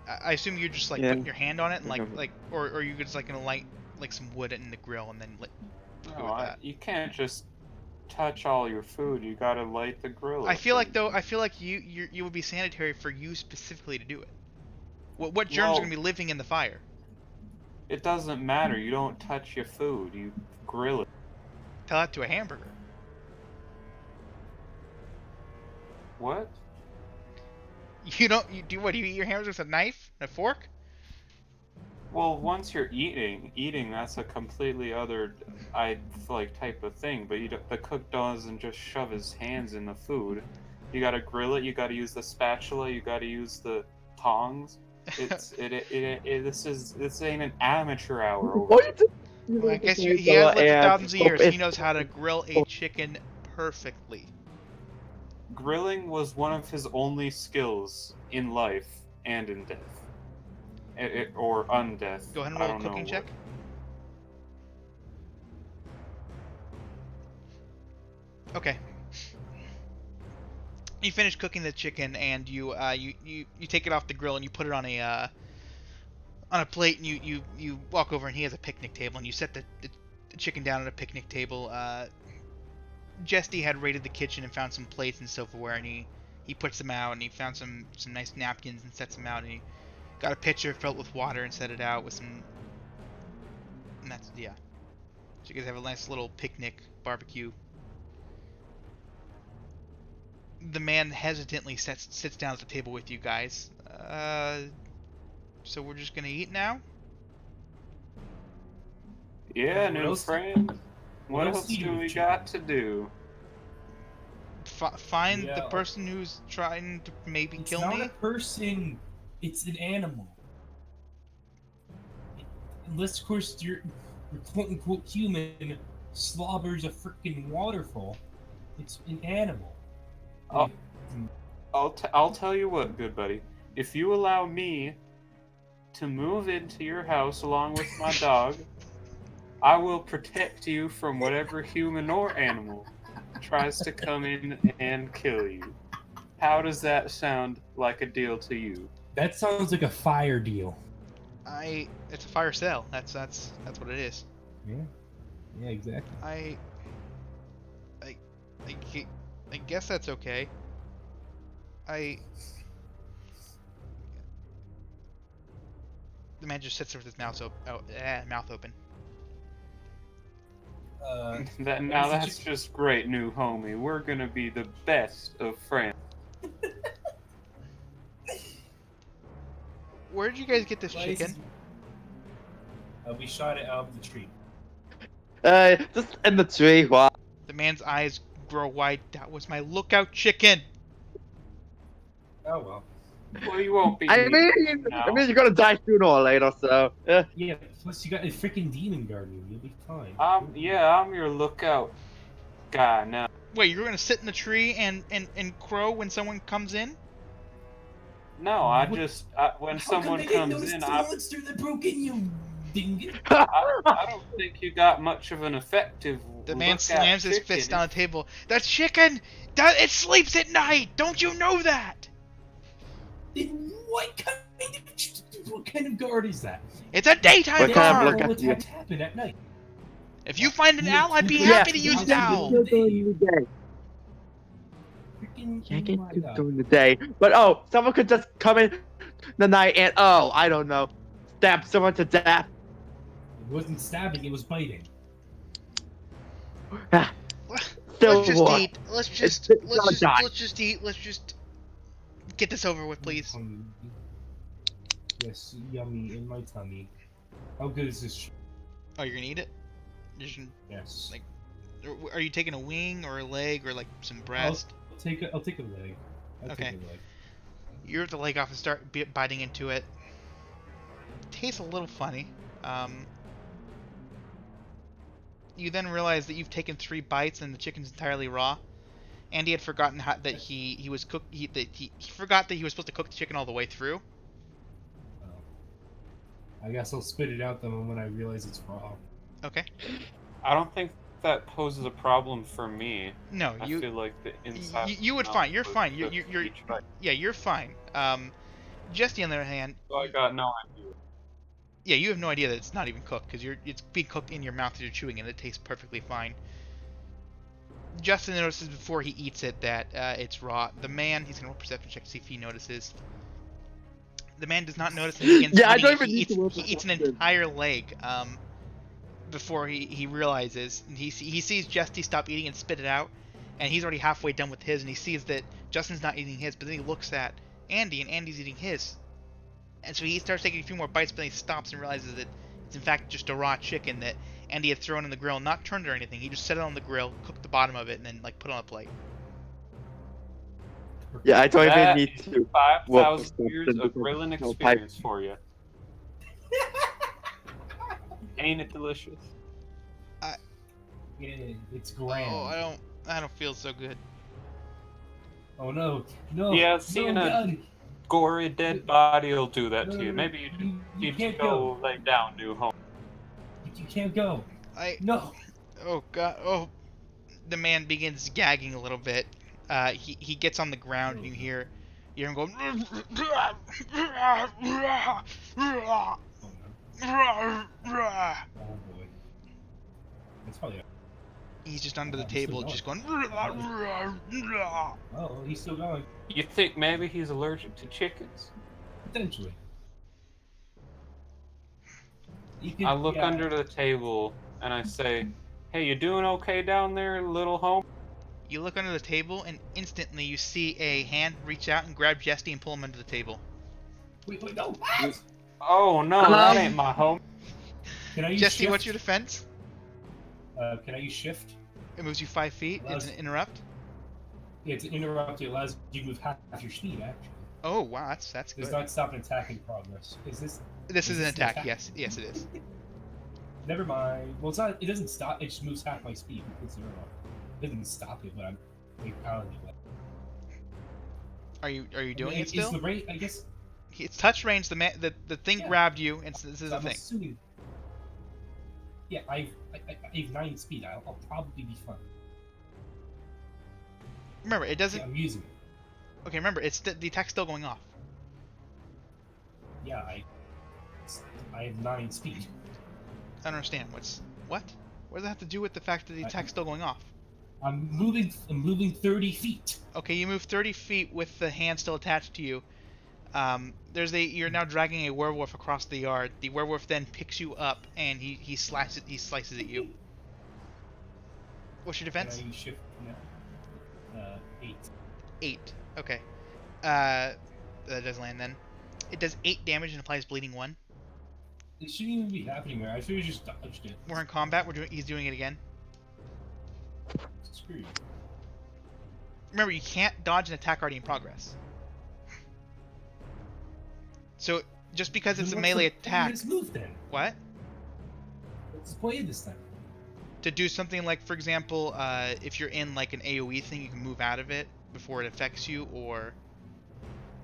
S1: I assume you're just like
S3: Yeah.
S1: putting your hand on it and
S3: Mhm.
S1: or you're just like gonna light like some wood in the grill and then
S4: No,
S1: with that.
S4: you can't just touch all your food. You gotta light the grill.
S1: I
S4: up
S1: feel like
S4: and-
S1: though you would be sanitary for you specifically to do it. What germs
S4: Well-
S1: are gonna be living in the fire?
S4: It doesn't matter. You don't touch your food. You grill it.
S1: Tell that to a hamburger.
S4: What?
S1: You don't. You do what? Do you eat your hamburgers with a knife and a fork?
S4: Well, once you're eating that's a completely other, type of thing. But the cook doesn't just shove his hands in the food. You gotta grill it. You gotta use the spatula. You gotta use the tongs. This ain't an amateur hour. Over.
S1: Well, I guess he has lived thousands of years. He knows how to grill a chicken perfectly.
S4: Grilling was one of his only skills in life and in death. Or undeath.
S1: Go ahead and
S4: I
S1: roll a
S4: don't know
S1: cooking
S4: what.
S1: check. Okay. You finish cooking the chicken and you take it off the grill and you put it on a plate and you walk over and he has a picnic table and you set the chicken down at a picnic table. Jesty had raided the kitchen and found some plates and silverware and he puts them out and he found some nice napkins and sets them out and he got a pitcher filled with water and set it out with some, and that's, yeah. So you guys have a nice little picnic barbecue. The man hesitantly sits down at the table with you guys. So we're just gonna eat now?
S4: Yeah,
S2: What
S4: new
S2: else-
S4: friend. What
S2: else
S4: else
S2: do you
S4: do
S2: do,
S4: we
S2: Chief?
S4: got to do?
S1: Find the
S2: Yeah.
S1: person who's trying to maybe
S2: It's
S1: kill
S2: not
S1: me?
S2: a person. It's an animal. Unless, of course, your quote-unquote human slobbers a freaking waterfall. It's an animal.
S4: Oh. I'll tell you what, good buddy. If you allow me to move into your house along with my dog, I will protect you from whatever human or animal tries to come in and kill you. How does that sound like a deal to you?
S2: That sounds like a fire deal.
S1: It's a fire sale. That's what it is.
S2: Yeah. Yeah, exactly.
S1: I guess that's okay. The man just sits there with his mouth open.
S4: That's just great, new homie. We're gonna be the best of friends.
S1: Where did you guys get this chicken?
S2: We shot it out of the tree.
S3: Just in the tree. Wow.
S1: The man's eyes grow wide. That was my lookout chicken.
S2: Oh well.
S4: Well, you won't be.
S3: I mean, you're gonna die sooner or later, so yeah.
S2: Yeah, plus you got a freaking demon guardian. You'll be fine.
S4: Yeah, I'm your lookout guy now.
S1: Wait, you're gonna sit in the tree and crow when someone comes in?
S4: No, when someone comes in,
S2: monster that broke in, you dingus.
S4: I don't think you got much of an effective.
S1: The man slams his fist
S4: down.
S1: on the table. The chicken, it sleeps at night. Don't you know that?
S2: What kind of guard is that?
S1: It's a daytime
S3: What kind of
S1: guard.
S3: look-
S2: All attacks happen at night.
S1: If you find an owl, I'd be
S2: Yeah.
S1: happy to use an owl.
S2: Freaking,
S3: Can't
S2: oh
S3: get
S2: my
S3: cooked
S2: God.
S3: during the day. But someone could just come in the night and I don't know, stab someone to death.
S2: It wasn't stabbing, it was biting.
S3: Still
S1: Let's just
S3: war.
S1: eat. Let's
S3: die.
S1: just eat. Let's just get this over with, please.
S2: Yes, yummy in my tummy. How good is this?
S1: Oh, you're gonna eat it?
S2: Yes.
S1: Like, are you taking a wing or a leg or like some breast?
S2: I'll take a leg.
S1: Okay.
S2: Take a leg.
S1: You rip the leg off and start biting into it. Tastes a little funny. You then realize that you've taken 3 bites and the chicken's entirely raw. Andy had forgotten that he was cook. He forgot that he was supposed to cook the chicken all the way through.
S2: I guess I'll spit it out the moment I realize it's raw.
S1: Okay.
S4: I don't think that poses a problem for me.
S1: No,
S4: I feel like the inside.
S1: you would fine. You're fine. You're
S4: Right.
S1: yeah, you're fine. Jesse, on the other hand,
S4: So I got no idea.
S1: yeah, you have no idea that it's not even cooked because it's being cooked in your mouth as you're chewing it. And it tastes perfectly fine. Justin notices before he eats it that it's raw. The man, he's gonna roll a perception check to see if he notices. The man does not notice and begins
S3: Yeah, I
S1: eating
S3: don't
S1: it.
S3: even need to roll
S1: He eats an
S3: perception.
S1: entire leg before he realizes. And he sees Justy stop eating and spit it out, and he's already halfway done with his. And he sees that Justin's not eating his, but then he looks at Andy, and Andy's eating his. And so he starts taking a few more bites, but then he stops and realizes that it's in fact just a raw chicken that Andy had thrown in the grill, not turned or anything. He just set it on the grill, cooked the bottom of it, and then like put it on a plate.
S3: Yeah, I don't even
S4: That
S3: need
S4: is
S3: to.
S4: 5,000 years of grilling experience for you. Ain't it delicious?
S2: Yeah, it's grand.
S1: Oh, I don't feel so good.
S2: Oh no, no.
S4: Yeah,
S2: no,
S4: seeing a
S2: God.
S4: gory dead body will do that to
S2: No,
S4: you.
S2: no,
S4: Maybe you
S2: can't
S4: should go lay down, new home.
S2: You can't go. No.
S1: Oh god. Oh, the man begins gagging a little bit. He gets on the ground, and you hear him go.
S2: Oh boy. That's probably.
S1: He's just under the
S2: Oh, he's still
S1: table,
S2: going.
S1: just going.
S2: Oh, he's still going.
S4: You think maybe he's allergic to chickens?
S2: Potentially.
S4: I look under the table and I say, "Hey, you doing okay down there, little home?"
S1: You look under the table, and instantly you see a hand reach out and grab Jesty and pull him under the table.
S2: Wait, no.
S4: Oh no, that ain't my home.
S2: Can I use
S1: Jesty,
S2: shift?
S1: what's your defense?
S2: Can I use shift?
S1: It moves you 5 feet. It's an interrupt.
S2: Yeah, it's an interrupt. It allows you to move half your speed, actually.
S1: Oh wow, that's
S2: Does
S1: good.
S2: not stop an attack in progress. Is this?
S1: This is an
S2: this
S1: attack. Yes, it is.
S2: Never mind. Well, it's not. It doesn't stop. It just moves half my speed. It's interrupt. It doesn't stop it, but I'm pounding it.
S1: Are you doing it
S2: Is
S1: still?
S2: the rate? I guess.
S1: It's touch range. The thing
S2: Yeah.
S1: grabbed you, and this is the
S2: I'm
S1: thing.
S2: assuming. Yeah, I have 9 speed. I'll probably be fine.
S1: Remember, it doesn't.
S2: Yeah, I'm using it.
S1: Okay, remember, the attack's still going off.
S2: Yeah, I have 9 speed.
S1: I don't understand. What? What does that have to do with the fact that the attack's still going off?
S2: I'm moving 30 feet.
S1: Okay, you move 30 feet with the hand still attached to you. You're now dragging a werewolf across the yard. The werewolf then picks you up and he slices at you. What's your defense?
S2: Can I use shift now? 8.
S1: 8. Okay. That does land then. It does 8 damage and applies bleeding 1.
S2: It shouldn't even be happening there. I should have just dodged it.
S1: We're in combat. He's doing it again.
S2: Screw you.
S1: Remember, you can't dodge an attack already in progress. So just because it's a
S2: Then
S1: melee
S2: what's the point
S1: attack.
S2: of this move then?
S1: What?
S2: Let's play this then.
S1: To do something like, for example, if you're in like an AoE thing, you can move out of it before it affects you, or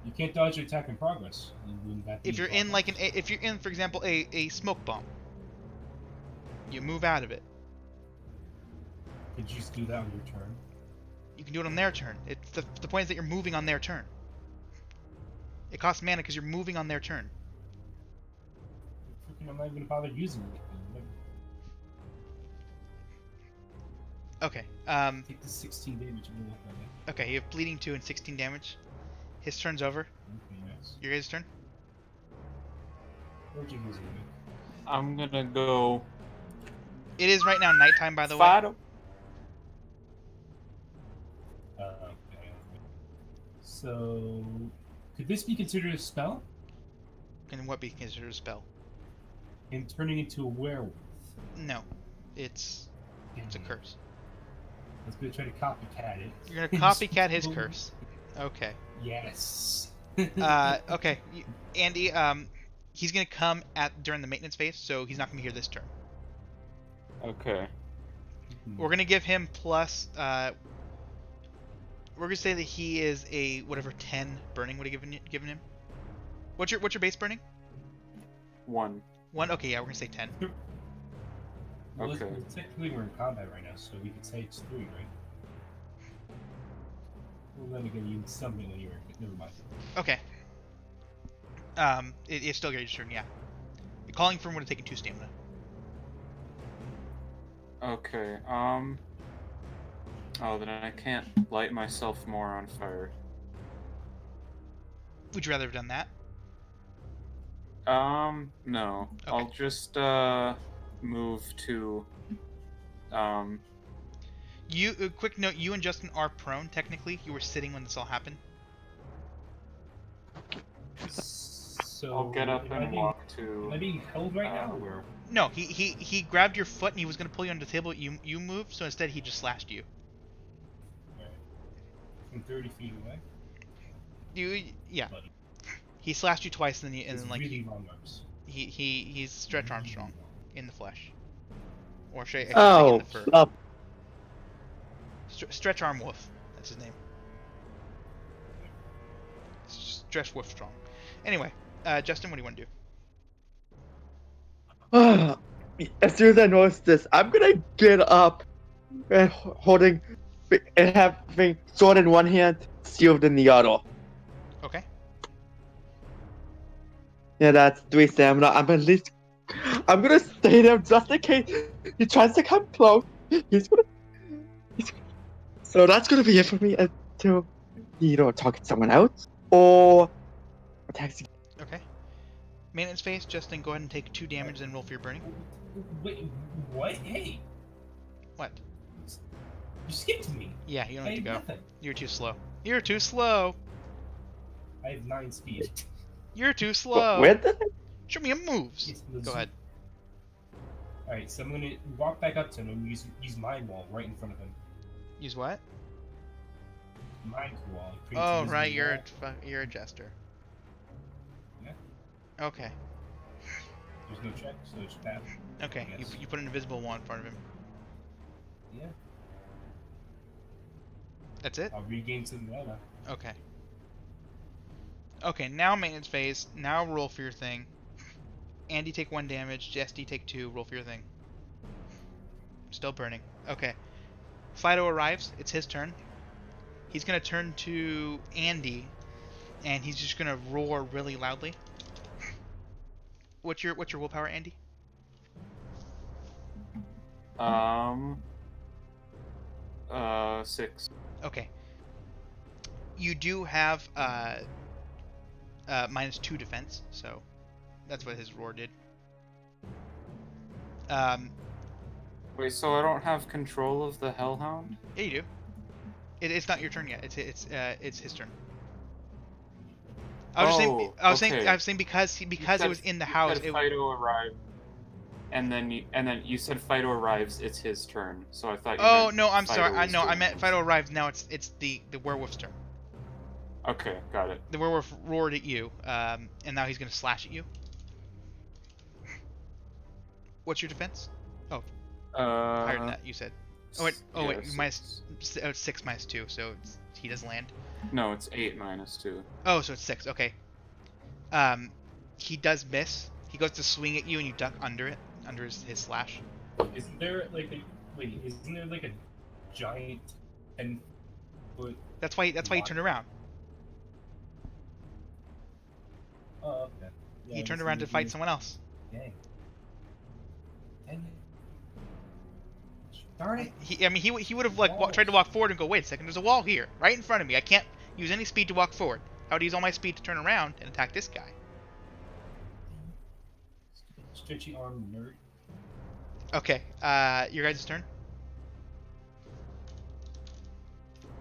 S2: You can't dodge an attack in progress. Wouldn't that be
S1: if you're in like if you're in, for example, a smoke bomb, you move out of it.
S2: Could you just do that on your turn?
S1: You can do it on their turn. The point is that you're moving on their turn. It costs mana because you're moving on their turn.
S2: Freaking, I'm not even gonna bother using it.
S1: Okay.
S2: Take the 16 damage and roll from it.
S1: Okay. You have bleeding 2 and 16 damage. His turn's over.
S2: Okay, nice.
S1: Your guys' turn.
S2: Where'd you use it?
S4: I'm gonna go
S1: It is right now nighttime, by the way.
S4: fight.
S2: Okay. So, could this be considered a spell?
S1: Can what be considered a spell?
S2: And turning into a werewolf?
S1: No, it's a curse.
S2: I was gonna try to copycat it.
S1: You're gonna copycat his curse. Okay.
S2: Yes.
S1: Okay. Andy, he's gonna come during the maintenance phase, so he's not gonna be here this turn.
S4: Okay.
S1: We're gonna give him plus. We're gonna say that he is a whatever 10 burning would have given him. What's your base burning?
S4: 1.
S1: 1. Okay, yeah, we're gonna say 10.
S2: Well,
S4: Okay.
S2: technically we're in combat right now, so we could say it's 3, right? Well, then again, you something anywhere, but never mind.
S1: Okay. It's still Gage's turn. Yeah. Calling for him would have taken 2 stamina.
S4: Okay. Oh, then I can't light myself more on fire.
S1: Would you rather have done that?
S4: No.
S1: Okay.
S4: I'll just move to
S1: Quick note, you and Justin are prone, technically. You were sitting when this all happened.
S2: So,
S4: I'll get up
S2: am I
S4: and
S2: being-
S4: walk
S2: Am I
S4: to
S2: being held right now, or?
S1: No, he grabbed your foot and he was going to pull you under the table. You moved, so instead he just slashed you.
S2: Alright. From 30 feet away?
S1: Yeah.
S2: Buddy.
S1: He slashed you twice, and
S2: It's
S1: then like
S2: really long arms.
S1: he's Stretch Armstrong in the flesh, or should I say
S3: Oh,
S1: in the fur?
S3: stop.
S1: Stretch Arm Wolf. That's his name. Stretch Wolf Strong. Anyway, Justin, what do you want to do?
S3: As soon as I notice this, I'm gonna get up and holding and having sword in one hand, shield in the other.
S1: Okay.
S3: Yeah, that's 3 stamina. I'm gonna stay there just in case he tries to come close. So that's gonna be it for me until he either target someone else or attacks.
S1: Okay. Maintenance phase, Justin, go ahead and take 2 damage, then roll for your burning.
S2: Wait, what? Hey!
S1: What?
S2: You skipped me!
S1: Yeah, you don't
S2: I
S1: need to
S2: have
S1: go.
S2: nothing.
S1: You're too slow. You're too slow.
S2: I have 9 speed.
S1: You're too slow.
S3: Where did I?
S1: Show me your moves.
S2: Yes,
S1: Go ahead.
S2: Alright, so I'm gonna walk back up to him and use Mind Wall right in front of him.
S1: Use what?
S2: Mind Wall. It creates
S1: Oh,
S2: invisible
S1: right,
S2: wall.
S1: you're a jester.
S2: Yeah.
S1: Okay.
S2: There's no check, so it's tap.
S1: Okay,
S2: Yes.
S1: you put an invisible wall in front of him.
S2: Yeah.
S1: That's it?
S2: I'll regain some mana.
S1: Okay. Okay, now maintenance phase. Now roll for your thing. Andy take 1 damage. Jesty take 2. Roll for your thing. Still burning. Okay. Fido arrives. It's his turn. He's gonna turn to Andy, and he's just gonna roar really loudly. What's your willpower, Andy?
S4: Um. 6.
S1: Okay. You do have -2 defense, so that's what his roar did.
S4: Wait, so I don't have control of the Hellhound?
S1: Yeah, you do. It's not your turn yet. It's his turn. I was
S4: Oh, okay.
S1: I was saying because it was in the house.
S4: You said Fido arrived, and then you said Fido arrives. It's his turn. So I thought.
S1: Oh
S4: meant
S1: no, I'm
S4: Fido
S1: sorry. I
S4: was
S1: no, I
S4: doing
S1: meant
S4: this.
S1: Fido arrives. Now it's the werewolf's turn.
S4: Okay, got it.
S1: The werewolf roared at you, and now he's gonna slash at you. What's your defense? Oh, higher than that. You said. Oh wait. Oh
S4: yeah,
S1: wait. 6 -2, so he doesn't land.
S4: No, it's 8 -2.
S1: Oh, so it's 6. Okay. He does miss. He goes to swing at you, and you duck under it, under his slash.
S2: Isn't there like a wait? Isn't there like a giant 10-foot?
S1: That's why you turned around.
S2: Oh, okay. Yeah,
S1: He turned
S2: this
S1: around to
S2: is
S1: fight
S2: me.
S1: someone else.
S2: Dang. Dang it. Darn it.
S1: He would have like tried to walk forward and go, wait a second, there's a wall here, right in front of me. I can't use any speed to walk forward. I would use all my speed to turn around and attack this guy.
S2: Stretchy arm nerd.
S1: Okay, your guys' turn.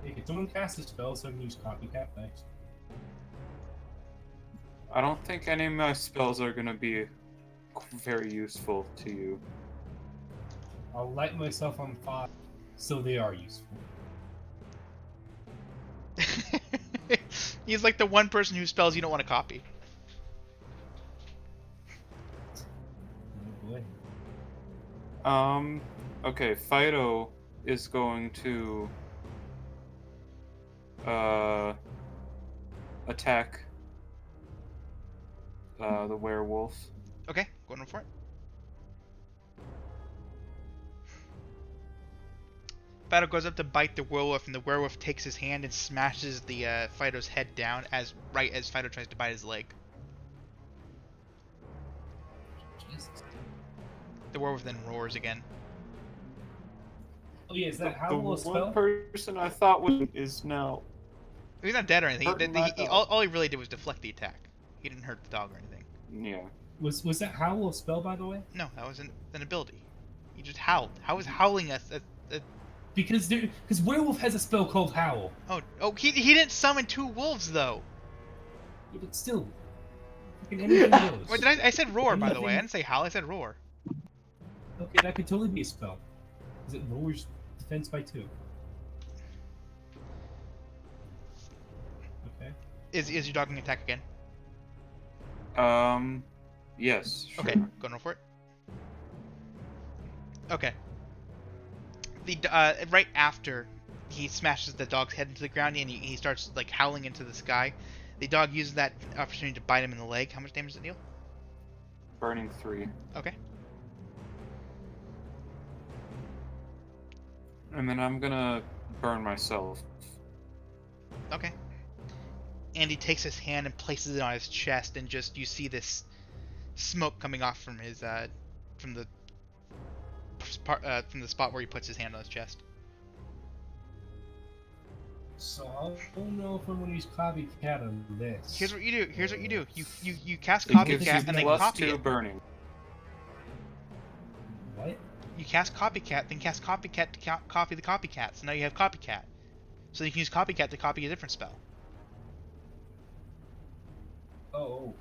S2: Hey, can someone cast a spell so I can use copycat? Thanks.
S4: I don't think any of my spells are gonna be very useful to you.
S2: I'll light myself on fire, so they are useful.
S1: He's like the one person whose spells you don't want to copy.
S2: Oh boy.
S4: Okay, Fido is going to attack the werewolf.
S1: Okay, going for it. Fido goes up to bite the werewolf, and the werewolf takes his hand and smashes the Fido's head down right as Fido tries to bite his leg.
S2: Jesus.
S1: The werewolf then roars again.
S2: Oh yeah, is that
S4: The
S2: howl a spell?
S4: one person I thought is now.
S1: He's not dead or anything.
S4: Hurting my dog.
S1: All he really did was deflect the attack. He didn't hurt the dog or anything.
S4: Yeah.
S2: Was that howl a spell, by the way?
S1: No, that was an ability. He just howled. How is howling a
S2: Because werewolf has a spell called howl.
S1: Oh, he didn't summon 2 wolves though.
S2: Yeah, but still, fucking anything goes.
S1: Wait, I said roar, by the way. I didn't say howl. I said roar.
S2: Okay, that could totally be a spell. Because it lowers defense by 2. Okay.
S1: Is your dog gonna attack again?
S4: Yes. Sure.
S1: Okay, go roll for it. Okay. The right after he smashes the dog's head into the ground and he starts like howling into the sky, the dog uses that opportunity to bite him in the leg. How much damage does it deal?
S4: Burning 3.
S1: Okay.
S4: And then I'm gonna burn myself.
S1: Okay. Andy takes his hand and places it on his chest, and just you see this smoke coming off from his from the spot where he puts his hand on his chest.
S2: So I don't know if I'm gonna use copycat on this.
S1: Here's what you do. You cast
S4: It gives you
S1: copycat and then
S4: plus
S1: copy
S4: 2
S1: it.
S4: burning.
S2: What?
S1: You cast copycat, then cast copycat to copy the copycat. So now you have copycat. So you can use copycat to copy a different spell.
S2: Oh,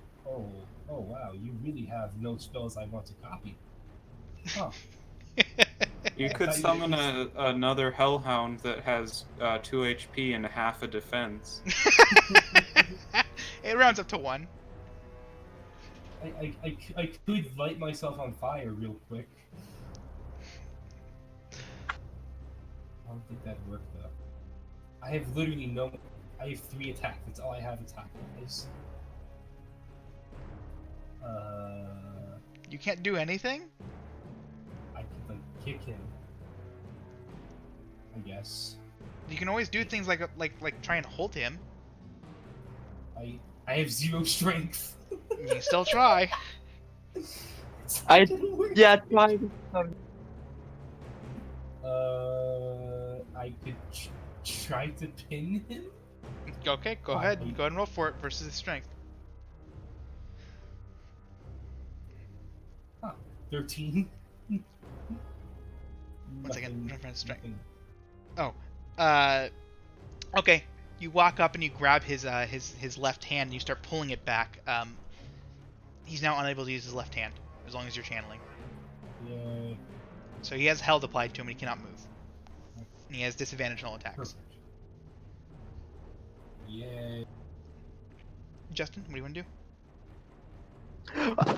S2: wow. You really have no spells I want to copy. Huh.
S4: You
S2: I
S4: could
S2: thought you
S4: summon
S2: used-
S4: another Hellhound that has 2 HP and half a defense.
S1: It rounds up to 1.
S2: I could light myself on fire real quick. I don't think that'd work though. I have literally no. I have 3 attacks. That's all I have attack-wise.
S1: You can't do anything?
S2: I could like kick him. I guess.
S1: You can always do things like try and hold him.
S2: I have 0 strength.
S1: You can still try.
S3: I
S2: Didn't work.
S3: yeah, try.
S2: I could try to pin him.
S1: Okay, go
S2: Why?
S1: ahead. Go ahead and roll for it versus his strength.
S2: 13.
S1: One second,
S2: Nothing-
S1: my friend's strength.
S2: nothing.
S1: Okay. You walk up and you grab his left hand and you start pulling it back. He's now unable to use his left hand as long as you're channeling.
S2: Yeah.
S1: So he has held applied to him and he cannot move. And he has disadvantage on all attacks.
S2: Perfect. Yeah.
S1: Justin, what do you want to do?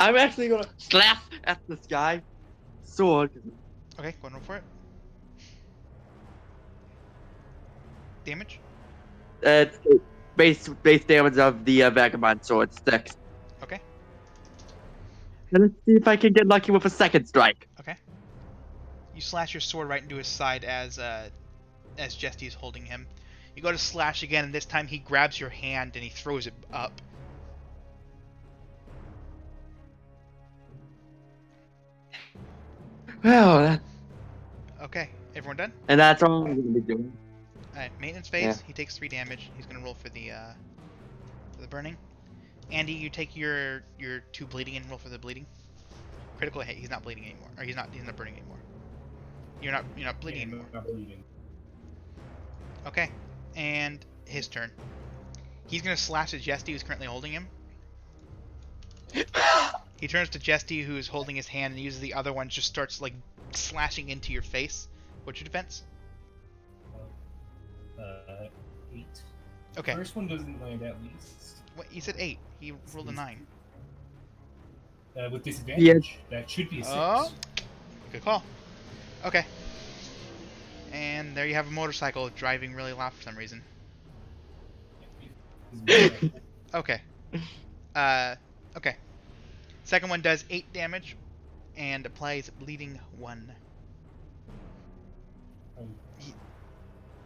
S3: I'm actually gonna slap at this guy. Sword.
S1: Okay, go and roll for it. Damage?
S3: It's base damage of the vagabond sword 6.
S1: Okay.
S3: And let's see if I can get lucky with a second strike.
S1: Okay. You slash your sword right into his side as Jesty is holding him. You go to slash again, and this time he grabs your hand and he throws it up.
S3: Well,
S1: Okay, everyone done?
S3: and that's all I'm gonna be doing.
S1: Alright, maintenance phase.
S3: Yeah.
S1: He takes 3 damage. He's gonna roll for the burning. Andy, you take your 2 bleeding and roll for the bleeding. Critical hit. He's not bleeding anymore, or he's not burning anymore. You're not bleeding
S2: Yeah,
S1: anymore.
S2: not bleeding.
S1: Okay, and his turn. He's gonna slash at Jesty, who's currently holding him. He turns to Jesty, who is holding his hand, and uses the other one. Just starts like slashing into your face. What's your defense?
S2: 8.
S1: Okay.
S2: First one doesn't land at least.
S1: What, he said 8. He rolled a 9.
S2: With disadvantage. That should be a 6.
S1: Oh. Good call. Okay. And there you have a motorcycle driving really loud for some reason. Okay. Okay. Second one does 8 damage and applies bleeding 1.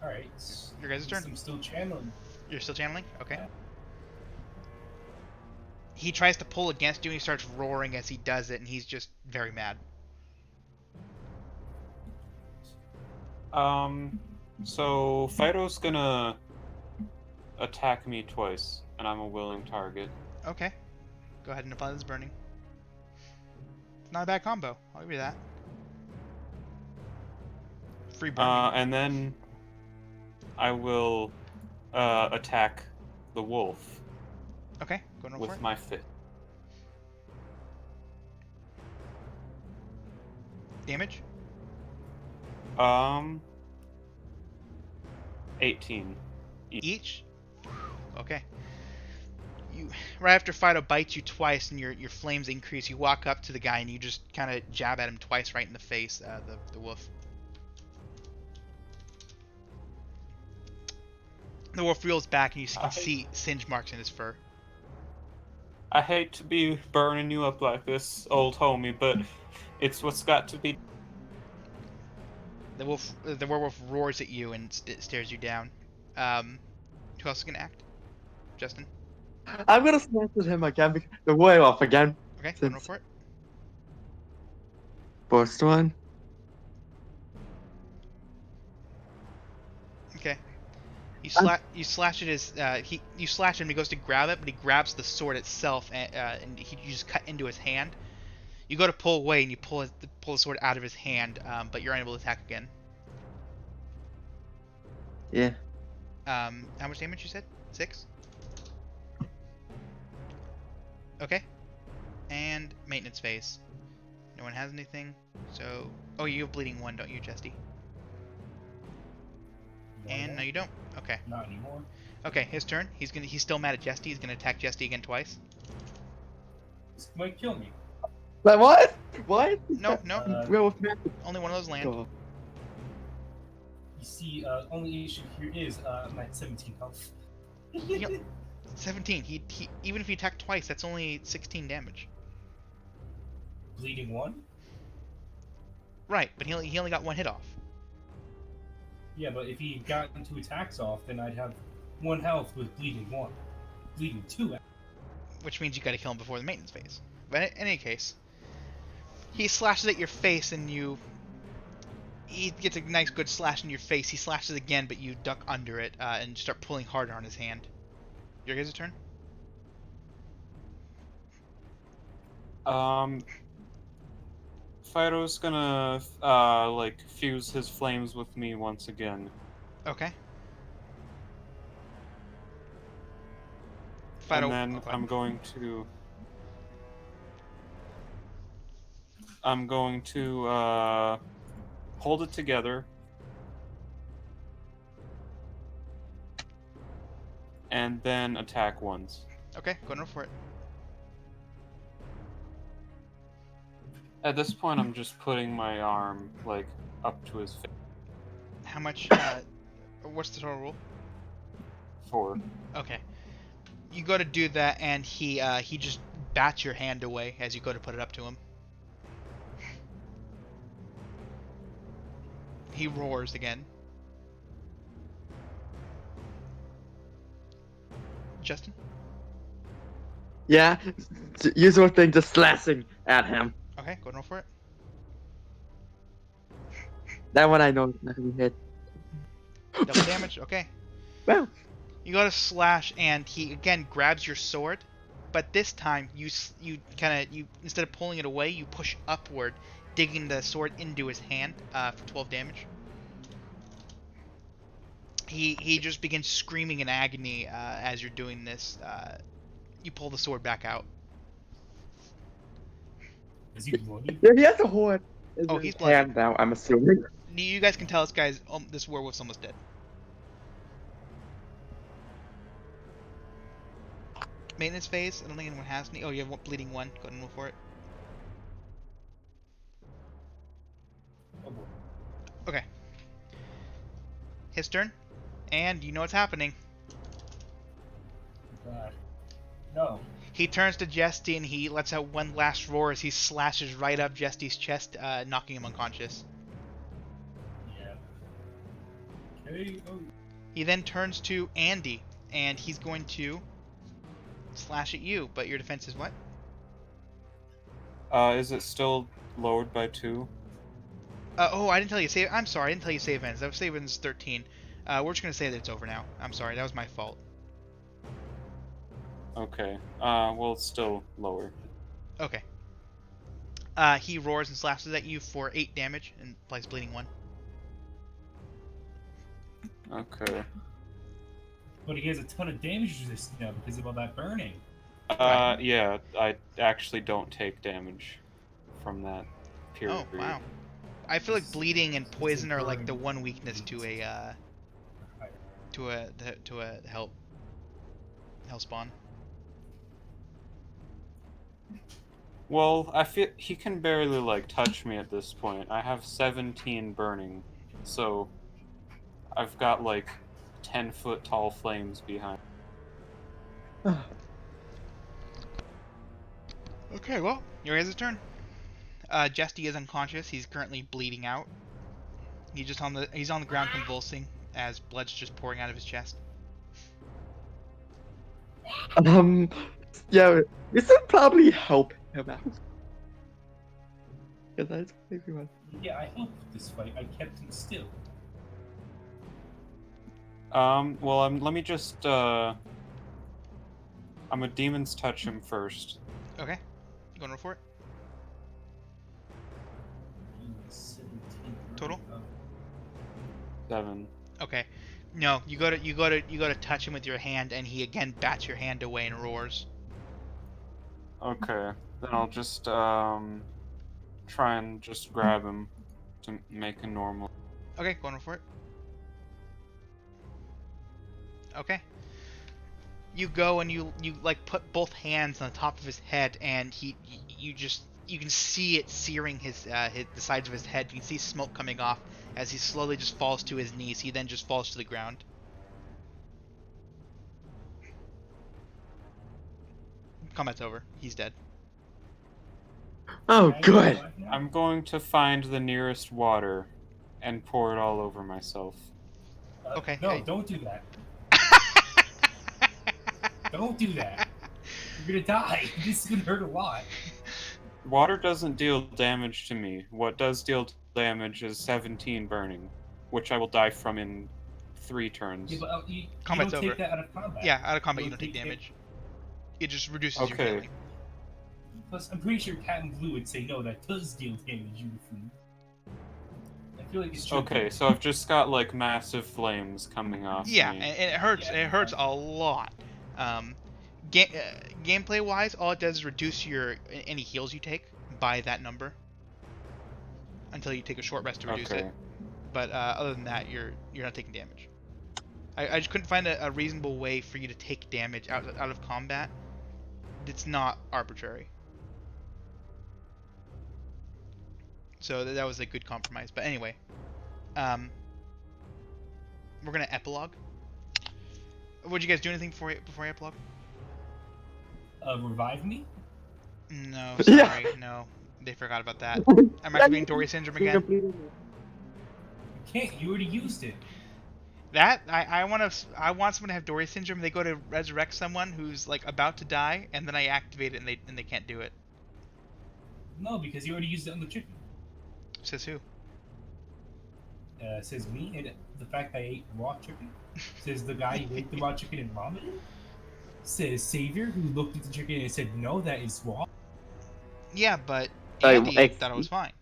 S2: Alright.
S1: Your guys' turn.
S2: I'm still channeling.
S1: You're still channeling? Okay. He tries to pull against you and he starts roaring as he does it, and he's just very mad.
S4: So Fido's gonna attack me twice, and I'm a willing target.
S1: Okay. Go ahead and apply this burning. Not a bad combo. I'll give you that. Free burning.
S4: And then I will attack the wolf
S1: Okay, go and roll for
S4: with
S1: it.
S4: my fist.
S1: Damage?
S4: 18.
S1: Each? Okay. You right after Fido bites you twice and your flames increase, you walk up to the guy and you just kind of jab at him twice right in the face, the wolf. The wolf reels back and you can see singe marks in his fur.
S4: I hate to be burning you up like this, old homie, but it's what's got to be.
S1: The werewolf roars at you and stares you down. Who else is gonna act? Justin.
S3: I'm gonna smash at him again because the way off again.
S1: Okay, go and roll for it.
S3: First one.
S1: Okay. You slash at his you slash him. He goes to grab it, but he grabs the sword itself, and you just cut into his hand. You go to pull away, and you pull the sword out of his hand, but you're unable to attack again.
S3: Yeah.
S1: How much damage you said? 6. Okay. And maintenance phase. No one has anything, so you have bleeding 1, don't you, Jesty? And no, you don't. Okay.
S2: Not anymore.
S1: Okay, his turn. He's still mad at Jesty. He's gonna attack Jesty again twice.
S2: This might kill me.
S3: But what? What?
S1: No,
S3: Werewolf magic.
S1: only one of those land.
S3: Oh.
S2: You see, only issue here is I'm at 17 health.
S1: Yep. 17. He even if he attacked twice, that's only 16 damage.
S2: Bleeding 1?
S1: Right, but he only got 1 hit off.
S2: Yeah, but if he got 2 attacks off, then I'd have 1 health with bleeding 1. Bleeding 2.
S1: which means you gotta kill him before the maintenance phase. But in any case, he slashes at your face and he gets a nice good slash in your face. He slashes again, but you duck under it and start pulling harder on his hand. Your guys' turn?
S4: Fido's gonna like fuse his flames with me once again.
S1: Okay.
S4: And then
S1: okay.
S4: I'm going to hold it together and then attack once.
S1: Okay, go for it.
S4: At this point, I'm just putting my arm like up to his face.
S1: How much? What's the total roll?
S4: 4.
S1: Okay. You go to do that, and he just bats your hand away as you go to put it up to him. He roars again. Justin?
S3: Yeah, usual thing, just slashing at him.
S1: Okay, go and roll for it.
S3: That one I know is not gonna hit.
S1: Double damage. Okay.
S3: Well,
S1: You go to slash, and he again grabs your sword, but this time you instead of pulling it away, you push upward, digging the sword into his hand for 12 damage. He just begins screaming in agony as you're doing this. You pull the sword back out.
S2: Is he bloody?
S3: yeah, he has a horn in
S1: Oh,
S3: his
S1: he's bloody.
S3: hand now, I'm assuming.
S1: You guys can tell this werewolf's almost dead. Maintenance phase. I don't think anyone has any. Oh, you have bleeding 1. Go ahead and roll for it.
S2: Oh boy.
S1: Okay. His turn, and you know what's happening.
S2: God. No.
S1: He turns to Jesty and he lets out one last roar as he slashes right up Jesty's chest, knocking him unconscious.
S2: Yeah. Okay. Oh.
S1: He then turns to Andy, and he's going to slash at you, but your defense is what?
S4: Is it still lowered by 2?
S1: Oh, I didn't tell you save. I'm sorry, I didn't tell you save ends. That was save ends 13. We're just gonna say that it's over now. I'm sorry, that was my fault.
S4: Okay. Well, it's still lower.
S1: Okay. He roars and slashes at you for 8 damage and applies bleeding 1.
S4: Okay.
S2: But he has a ton of damage resistance now because of all that burning.
S1: Right.
S4: Yeah, I actually don't take damage from that period.
S1: Oh, wow. I feel like bleeding and poison are like the one weakness to a hell spawn.
S4: Well, I feel he can barely like touch me at this point. I have 17 burning, so I've got like 10-foot tall flames behind.
S1: Okay, well, your guys' turn. Jesty is unconscious. He's currently bleeding out. He's on the ground convulsing as blood's just pouring out of his chest.
S3: Yeah, this would probably help him out. Because that's everyone.
S2: Yeah, I helped with this fight. I kept him still.
S4: Well, let me just I'm a demon's touch him first.
S1: Okay, you going to roll for it?
S2: 17.
S1: Total?
S4: 7.
S1: Okay. No, you go to touch him with your hand, and he again bats your hand away and roars.
S4: Okay, then I'll just try and just grab him to make a normal.
S1: Okay, going to roll for it. Okay. You go and you like put both hands on the top of his head, and you can see it searing the sides of his head. You can see smoke coming off as he slowly just falls to his knees. He then just falls to the ground. Combat's over. He's dead.
S3: Oh, good.
S4: I'm going to find the nearest water and pour it all over myself.
S1: Okay.
S2: No, don't do that. Don't do that. You're gonna die. This is gonna hurt a lot.
S4: Water doesn't deal damage to me. What does deal damage is 17 burning, which I will die from in 3 turns.
S2: Yeah, but you
S1: Combat's
S2: don't
S1: over.
S2: take that out of combat.
S1: Yeah, out of combat
S2: You
S1: you
S2: don't
S1: don't take
S2: take it-
S1: damage. It just reduces your
S4: Okay.
S1: healing.
S2: Plus, I'm pretty sure Cat and Blue would say no. That does deal damage. You fool. I feel like it's true.
S4: Okay, so I've just got like massive flames coming off
S1: Yeah,
S4: me.
S1: and it hurts.
S2: Yeah.
S1: It hurts a lot. Gameplay wise, all it does is reduce your any heals you take by that number until you take a short rest to reduce
S4: Okay.
S1: it. But other than that, you're not taking damage. I just couldn't find a reasonable way for you to take damage out of combat. It's not arbitrary. So that was a good compromise. But anyway, we're gonna epilogue. Would you guys do anything before I epilogue?
S2: Revive me?
S1: No,
S3: Yeah.
S1: sorry, no. They forgot about that. I'm activating Dory syndrome again.
S2: You can't. You already used it.
S1: That I want someone to have Dory syndrome. They go to resurrect someone who's like about to die, and then I activate it, and they can't do it.
S2: No, because you already used it on the chicken.
S1: Says who?
S2: Says me, and the fact I ate raw chicken. Says the guy who ate the raw chicken and vomited. Says Savior, who looked at the chicken and said, "No, that is raw."
S1: Yeah, but
S3: Sorry,
S1: Andy thought it was fine.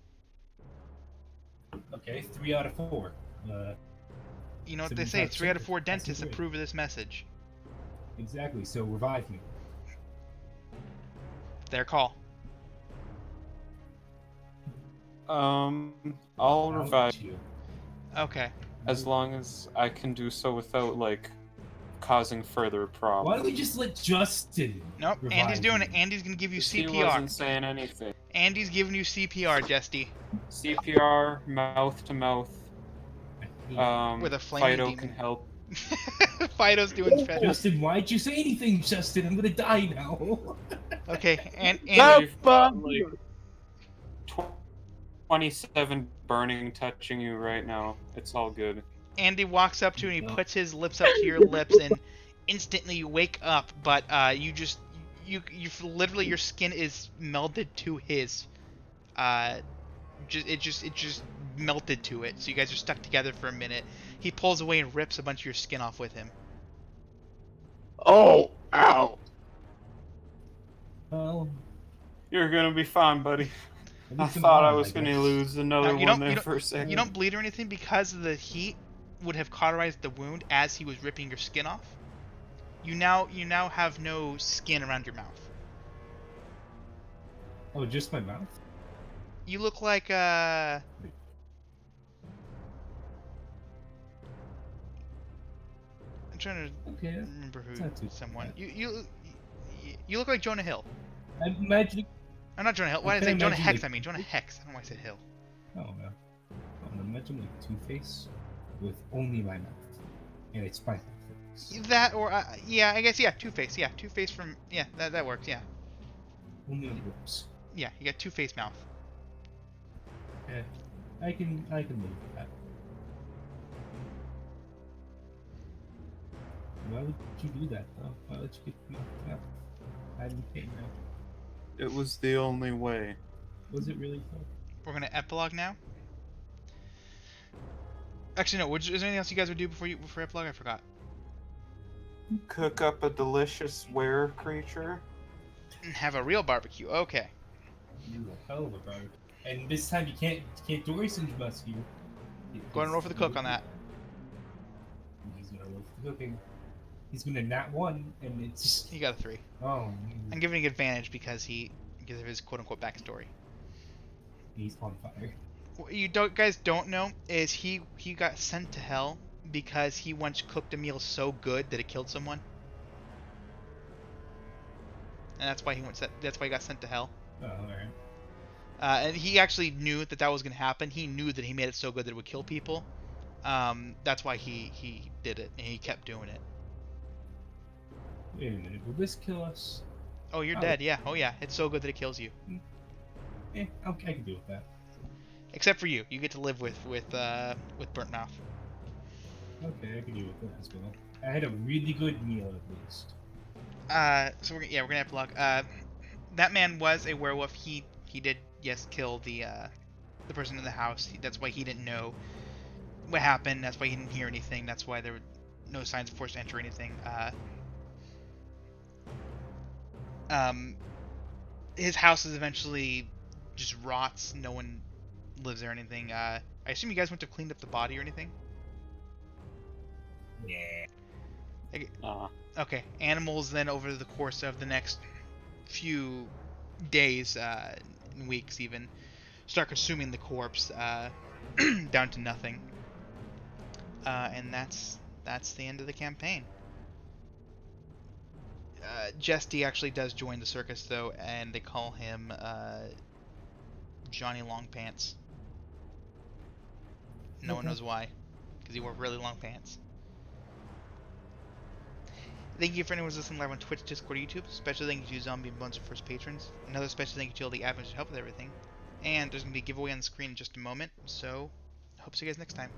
S2: Okay, 3 out of 4.
S1: You know what
S2: So
S1: they
S2: you
S1: say?
S2: tried
S1: 3 out of
S2: chicken.
S1: 4
S2: That's
S1: dentists
S2: great.
S1: approve of this message.
S2: Exactly. So revive me.
S1: Their call.
S4: I'll
S2: I'll
S4: revive
S2: eat you.
S1: Okay.
S4: as long as I can do so without like causing further
S2: Why
S4: problems.
S2: don't we just let Justin?
S1: Nope.
S2: revive
S1: Andy's doing
S2: you?
S1: it. Andy's gonna give you
S4: He
S1: CPR.
S4: wasn't saying anything.
S1: Andy's giving you CPR, Jesty.
S4: CPR, mouth to mouth.
S1: With a flaming
S4: Fido
S1: demon.
S4: can help.
S1: Fido's doing special.
S2: Justin, why'd you say anything, Justin? I'm gonna die now.
S1: Okay, and
S3: No,
S1: Andy,
S4: You've got, like, 27 burning touching you right now. It's all good.
S1: Andy walks up to you and he
S2: No.
S1: puts his lips up to your lips, and instantly you wake up. But you literally your skin is melded to his. It just melted to it. So you guys are stuck together for a minute. He pulls away and rips a bunch of your skin off with him.
S3: Oh, ow.
S2: Well,
S4: You're gonna be fine, buddy.
S2: at
S4: I
S2: least I'm
S4: thought I
S2: alive,
S4: was gonna
S2: guess.
S4: lose another
S1: Now, you
S4: one
S1: don't-
S4: there
S1: you don't-
S4: for a second.
S1: You don't bleed or anything because of the heat would have cauterized the wound as he was ripping your skin off. You now have no skin around your mouth.
S2: Oh, just my mouth?
S1: You look like I'm trying to
S2: Okay.
S1: remember who
S2: not too
S1: someone.
S2: bad.
S1: You look like Jonah Hill.
S2: I'm imagining.
S1: I'm not Jonah Hill. Why
S2: I
S1: did I say
S2: can
S1: Jonah
S2: imagine,
S1: Hex?
S2: like-
S1: I mean Jonah Hex. I don't know why I said Hill.
S2: Oh no. I'm imagining like Two-Face with only my mouth, and it's my face.
S1: That or yeah, I guess yeah, Two-Face. Yeah, Two-Face from that works. Yeah,
S2: Only on the lips.
S1: yeah, you got Two-Face mouth.
S2: Yeah, I can live with that. Why would you do that though? Why would you get knocked out? How do you pay now?
S4: It was the only way.
S2: Was it really though?
S1: We're gonna epilogue now. Actually, no. Is there anything else you guys would do before epilogue? I forgot.
S4: Cook up a delicious were creature.
S1: Have a real barbecue. Okay.
S2: You a hell of a brother. And this time you can't Dory syndrome us you.
S1: Go ahead and roll for the cook on that.
S2: He's gonna roll for the cooking. He's gonna nat 1, and it's just
S1: He got a 3.
S2: oh.
S1: I'm giving advantage because of his quote unquote backstory.
S2: He's on fire.
S1: What you guys don't know is he got sent to hell because he once cooked a meal so good that it killed someone. And that's why he got sent to hell.
S2: Oh, alright.
S1: And he actually knew that was going to happen. He knew that he made it so good that it would kill people. That's why he did it, and he kept doing it.
S2: Wait a minute, will this kill us?
S1: Oh, you're
S2: Oh.
S1: dead. Yeah. Oh, yeah. It's so good that it kills you.
S2: I can deal with that.
S1: Except for you. You get to live with burnt mouth.
S2: Okay, I can deal with that as well. I had a really good meal at least.
S1: So we're gonna have to look. That man was a werewolf. He did, yes, kill the person in the house. That's why he didn't know what happened. That's why he didn't hear anything. That's why there were no signs of forced entry or anything. Um, his house is eventually just rots. No one lives there or anything. I assume you guys went to clean up the body or anything.
S2: Yeah.
S1: Okay. Animals then over the course of the next few days, and weeks even, start consuming the corpse down to nothing. And that's the end of the campaign. Jesty actually does join the circus though, and they call him Johnny Longpants. No one knows why, because he wore really long pants. Thank you for anyone who's listening live on Twitch, Discord, or YouTube. Special thank you to Zombie and Bones, first patrons. Another special thank you to all the admins who help with everything. And there's going to be a giveaway on the screen in just a moment, so hope to see you guys next time.